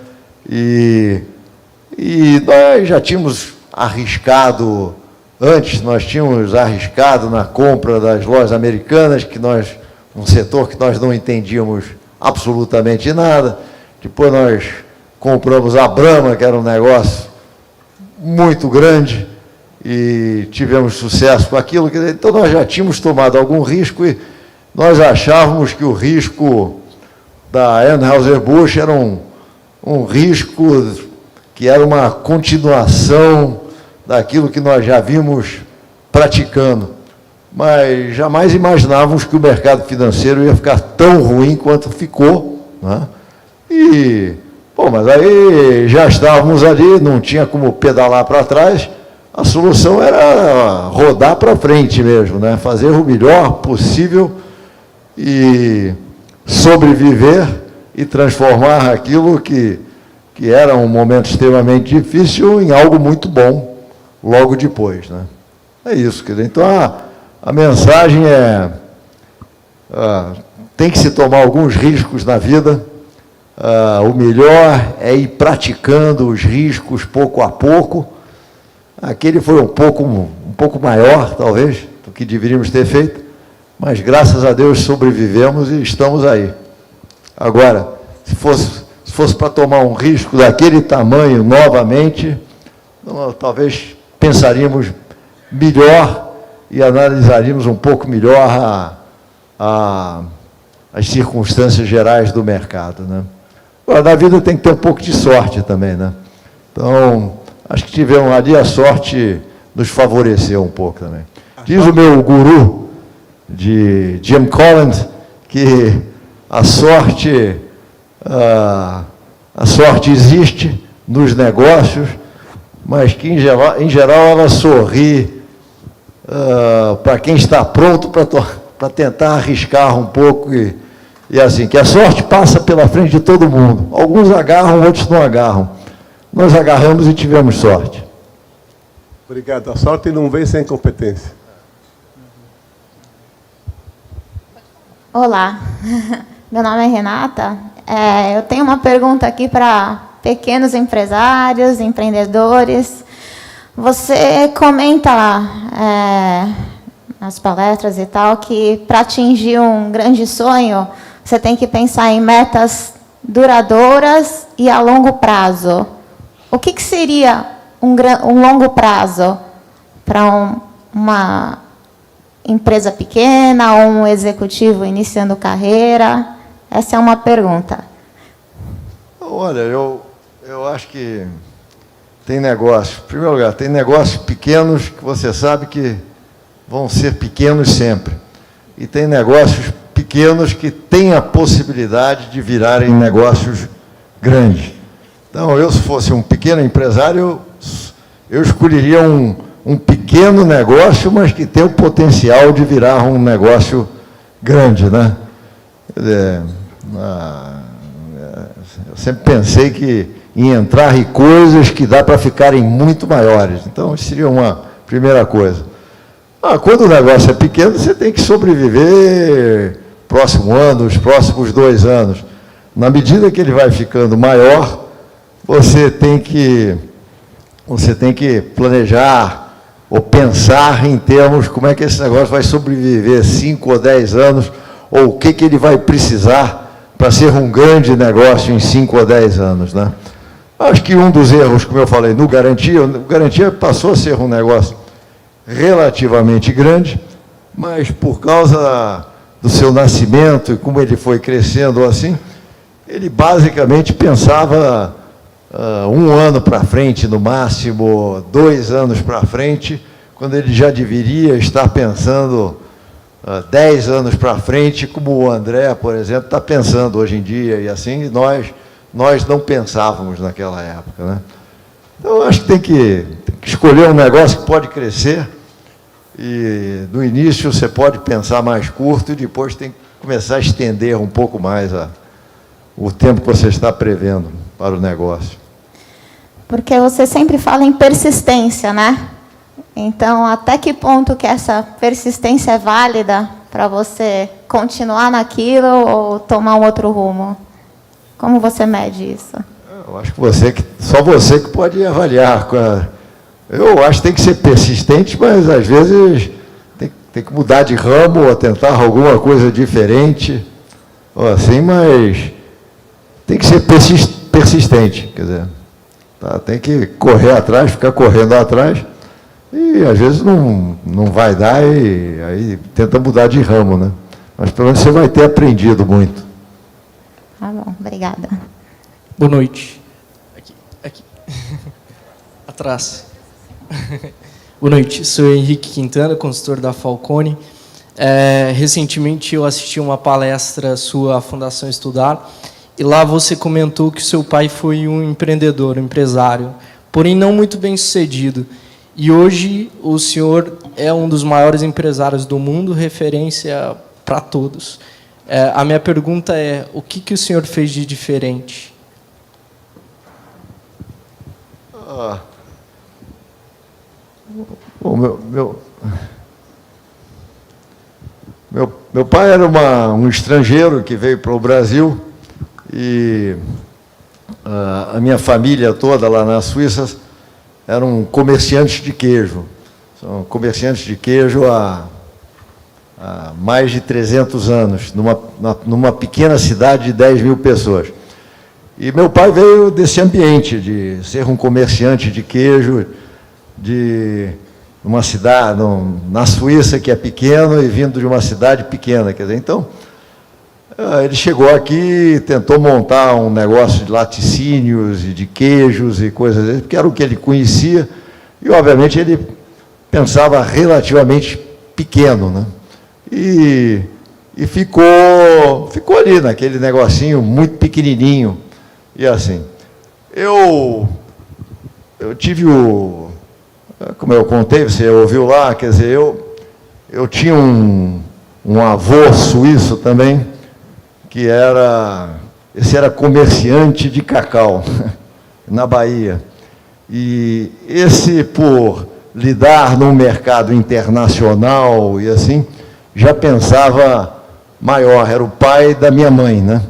E nós já tínhamos arriscado, antes nós tínhamos arriscado na compra das lojas americanas, um setor que nós não entendíamos absolutamente nada. Depois nós compramos a Brahma, que era um negócio muito grande, e tivemos sucesso com aquilo. Então nós já tínhamos tomado algum risco e nós achávamos que o risco da Anheuser-Busch era um risco que era uma continuação daquilo que nós já vimos praticando. Mas jamais imaginávamos que o mercado financeiro ia ficar tão ruim quanto ficou, né? Mas aí já estávamos ali, não tinha como pedalar para trás, a solução era rodar para frente mesmo, né? Fazer o melhor possível e sobreviver e transformar aquilo que era um momento extremamente difícil em algo muito bom logo depois, né? É isso, quer dizer, então a mensagem tem que se tomar alguns riscos na vida, o melhor é ir praticando os riscos pouco a pouco. Aquele foi um pouco maior, talvez, do que deveríamos ter feito, mas graças a Deus sobrevivemos e estamos aí. Agora, se fosse para tomar um risco daquele tamanho novamente, talvez pensaríamos melhor e analisaríamos um pouco melhor as circunstâncias gerais do mercado, né? Agora, na vida tem que ter um pouco de sorte também, né? Então, acho que tivemos ali, a sorte nos favoreceu um pouco também. Diz o meu guru, de Jim Collins, que a sorte existe nos negócios, mas que, em geral, ela sorri para quem está pronto para tentar arriscar um pouco e assim, que a sorte passa pela frente de todo mundo. Alguns agarram, outros não agarram. Nós agarramos e tivemos sorte. Obrigado. A sorte não vem sem competência. Olá, meu nome é Renata. Eu tenho uma pergunta aqui para pequenos empresários, empreendedores. Você comenta nas palestras e tal que para atingir um grande sonho, você tem que pensar em metas duradouras e a longo prazo. O que seria um longo prazo para empresa pequena ou um executivo iniciando carreira? Essa é uma pergunta. Olha, eu acho que tem negócios. Em primeiro lugar, tem negócios pequenos que você sabe que vão ser pequenos sempre. E tem negócios pequenos que têm a possibilidade de virarem negócios grandes. Então, eu, se fosse um pequeno empresário, eu escolheria um pequeno negócio, mas que tem o potencial de virar um negócio grande, né? Quer dizer, eu sempre pensei que em entrar em coisas que dá para ficarem muito maiores. Então, isso seria uma primeira coisa. Quando o negócio é pequeno, você tem que sobreviver próximo ano, os próximos 2 anos. Na medida que ele vai ficando maior, você tem que planejar ou pensar em termos como é que esse negócio vai sobreviver 5 ou 10 anos, ou o que ele vai precisar para ser um grande negócio em 5 ou 10 anos, né? Acho que um dos erros, como eu falei, o Garantia passou a ser um negócio relativamente grande, mas por causa do seu nascimento e como ele foi crescendo assim, ele basicamente pensava 1 ano para frente, no máximo 2 anos para frente, quando ele já deveria estar pensando 10 anos para frente, como o André, por exemplo, está pensando hoje em dia, e assim, nós não pensávamos naquela época, né? Então, eu acho que tem que escolher um negócio que pode crescer, e no início você pode pensar mais curto, e depois tem que começar a estender um pouco mais o tempo que você está prevendo para o negócio. Porque você sempre fala em persistência, né? Então, até que ponto que essa persistência é válida para você continuar naquilo ou tomar um outro rumo? Como você mede isso? Eu acho que só você que pode avaliar. Eu acho que tem que ser persistente, mas às vezes tem que mudar de ramo ou tentar alguma coisa diferente, ou assim, mas tem que ser persistente, quer dizer, tá? Tem que correr atrás, ficar correndo atrás, e às vezes não vai dar, e aí tenta mudar de ramo, né? Mas pelo menos você vai ter aprendido muito. Tá bom, obrigada. Boa noite. Aqui. Atrás. Boa noite, sou Henrique Quintana, consultor da Falcone. Recentemente eu assisti uma palestra sua à Fundação Estudar, e lá você comentou que seu pai foi um empreendedor, um empresário, porém não muito bem sucedido. E hoje o senhor é um dos maiores empresários do mundo, referência para todos. A minha pergunta é, o que o senhor fez de diferente? Meu pai era um estrangeiro que veio para o Brasil, e a minha família toda lá na Suíça eram comerciantes de queijo. São comerciantes de queijo há mais de 300 anos, numa pequena cidade de 10 mil pessoas. E meu pai veio desse ambiente, de ser um comerciante de queijo, de uma cidade, na Suíça, que é pequeno, e vindo de uma cidade pequena. Quer dizer, então, ele chegou aqui e tentou montar um negócio de laticínios e de queijos e coisas assim, porque era o que ele conhecia, e, obviamente, ele pensava relativamente pequeno, né? E ficou ali, naquele negocinho muito pequenininho, e assim. Eu tive como eu contei, você ouviu lá, quer dizer, eu tinha um avô suíço também, esse era comerciante de cacau, na Bahia. E esse, por lidar num mercado internacional e assim, já pensava maior, era o pai da minha mãe, né?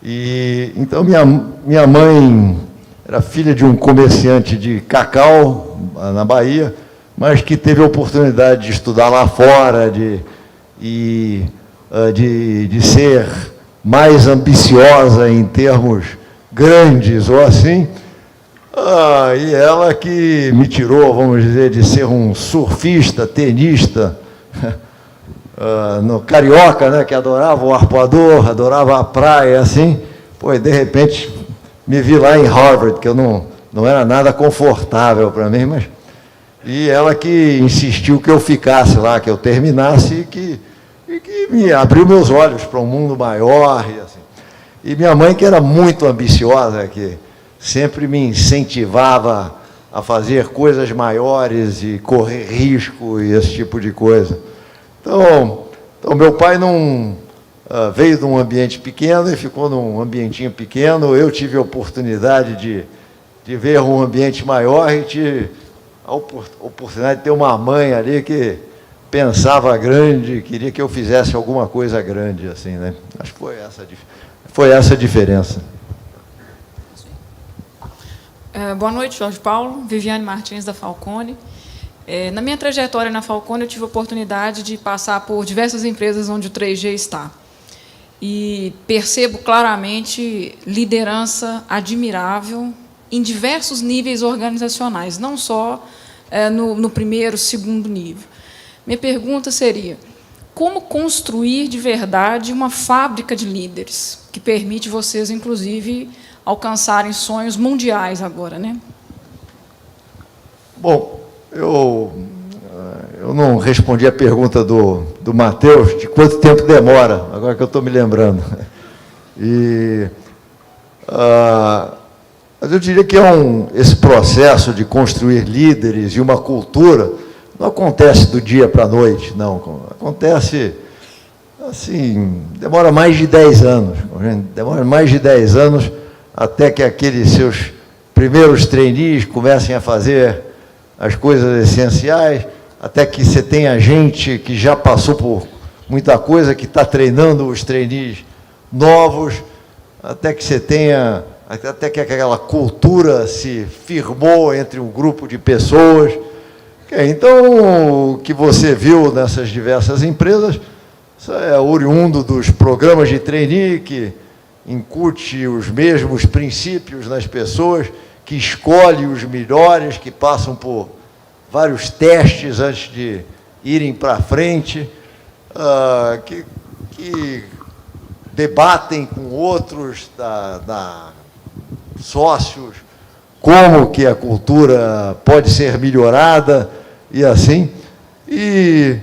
E então minha mãe era filha de um comerciante de cacau na Bahia, mas que teve a oportunidade de estudar lá fora, de ser mais ambiciosa em termos grandes ou assim. E ela que me tirou, vamos dizer, de ser um surfista, tenista, no Carioca, né, que adorava o arpoador, adorava a praia, assim, pô, e de repente me vi lá em Harvard, que eu não era nada confortável para mim, mas... E ela que insistiu que eu ficasse lá, que eu terminasse e que me abriu meus olhos para um mundo maior. E, assim. E minha mãe, que era muito ambiciosa, que sempre me incentivava a fazer coisas maiores e correr risco e esse tipo de coisa. Então meu pai não veio de um ambiente pequeno e ficou num ambientinho pequeno. Eu tive a oportunidade de ver um ambiente maior e tive a oportunidade de ter uma mãe ali que pensava grande, queria que eu fizesse alguma coisa grande, assim, né? Acho que foi essa a diferença. Boa noite, Jorge Paulo. Viviane Martins, da Falcone. Na minha trajetória na Falcone, eu tive a oportunidade de passar por diversas empresas onde o 3G está. E percebo claramente liderança admirável em diversos níveis organizacionais, não só no primeiro, segundo nível. Minha pergunta seria, como construir de verdade uma fábrica de líderes, que permite vocês, inclusive, alcançarem sonhos mundiais agora, né? Bom, eu não respondi a pergunta do Matheus, de quanto tempo demora, agora que eu estou me lembrando. Mas eu diria que esse processo de construir líderes e uma cultura não acontece do dia para a noite, não. Acontece, assim, demora mais de 10 anos. Demora mais de 10 anos até que aqueles seus primeiros trainees comecem a fazer as coisas essenciais, até que você tenha gente que já passou por muita coisa, que está treinando os trainees novos, até que você tenha... até que aquela cultura se firmou entre um grupo de pessoas. Então, o que você viu nessas diversas empresas isso é oriundo dos programas de trainee, que incute os mesmos princípios nas pessoas, que escolhe os melhores, que passam por vários testes antes de irem para frente, que debatem com outros sócios como que a cultura pode ser melhorada e assim. E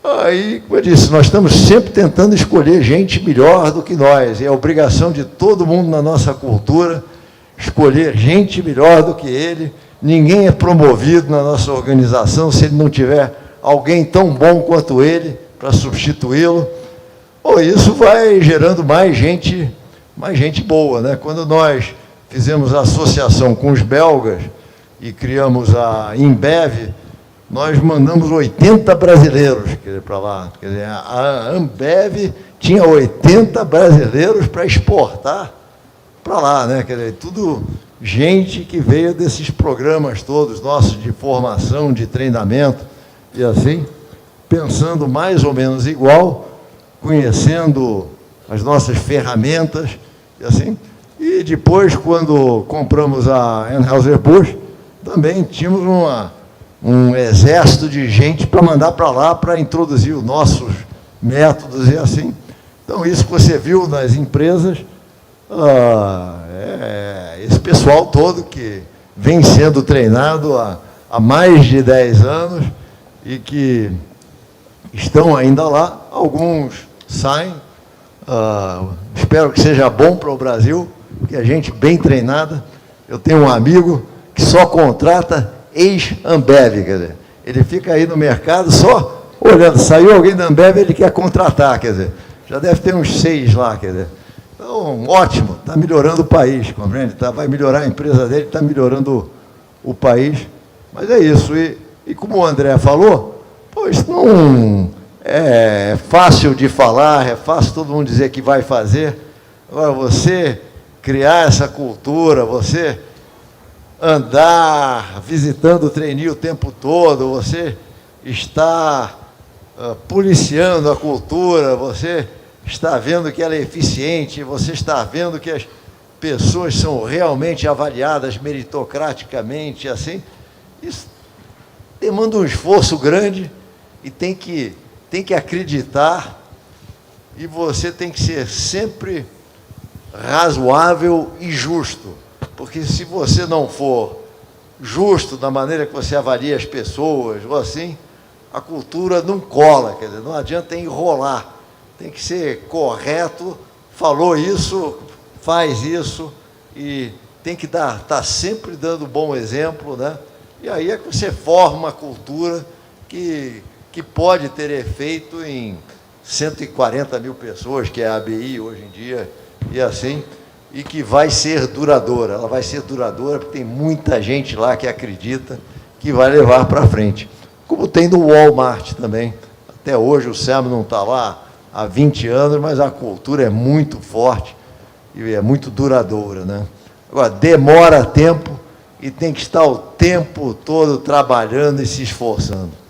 aí, como eu disse, nós estamos sempre tentando escolher gente melhor do que nós. É a obrigação de todo mundo na nossa cultura escolher gente melhor do que ele. Ninguém é promovido na nossa organização se ele não tiver alguém tão bom quanto ele para substituí-lo. Bom, isso vai gerando mais gente boa, né? Quando nós fizemos a associação com os belgas e criamos a Ambev, nós mandamos 80 brasileiros para lá. Quer dizer, a Ambev tinha 80 brasileiros para exportar para lá, né? Quer dizer, tudo gente que veio desses programas todos nossos de formação, de treinamento e assim, pensando mais ou menos igual, conhecendo as nossas ferramentas e assim. E depois, quando compramos a Anheuser-Busch, também tínhamos um exército de gente para mandar para lá para introduzir os nossos métodos e assim. Então, isso que você viu nas empresas, esse pessoal todo que vem sendo treinado há mais de 10 anos e que estão ainda lá, alguns saem, espero que seja bom para o Brasil, porque a gente bem treinada. Eu tenho um amigo que só contrata ex-Ambev, quer dizer, ele fica aí no mercado só olhando, saiu alguém da Ambev, ele quer contratar, quer dizer, já deve ter uns 6 lá, quer dizer. Então, ótimo, está melhorando o país, compreende? Vai melhorar a empresa dele, está melhorando o país, mas é isso. E como o André falou, pois não é fácil de falar, é fácil todo mundo dizer que vai fazer. Agora, você criar essa cultura, você andar visitando o trainee o tempo todo, você está policiando a cultura, você está vendo que ela é eficiente, você está vendo que as pessoas são realmente avaliadas meritocraticamente, assim, isso demanda um esforço grande e tem que tem que acreditar e você tem que ser sempre razoável e justo, porque se você não for justo na maneira que você avalia as pessoas, ou assim, a cultura não cola, quer dizer, não adianta enrolar, tem que ser correto, falou isso, faz isso, e tem que estar sempre dando bom exemplo, né? E aí é que você forma uma cultura que pode ter efeito em 140 mil pessoas, que é a ABI hoje em dia, e assim, e que vai ser duradoura. Ela vai ser duradoura porque tem muita gente lá que acredita que vai levar para frente. Como tem no Walmart também. Até hoje o Sam não está lá há 20 anos, mas a cultura é muito forte e é muito duradoura, né? Agora, demora tempo e tem que estar o tempo todo trabalhando e se esforçando.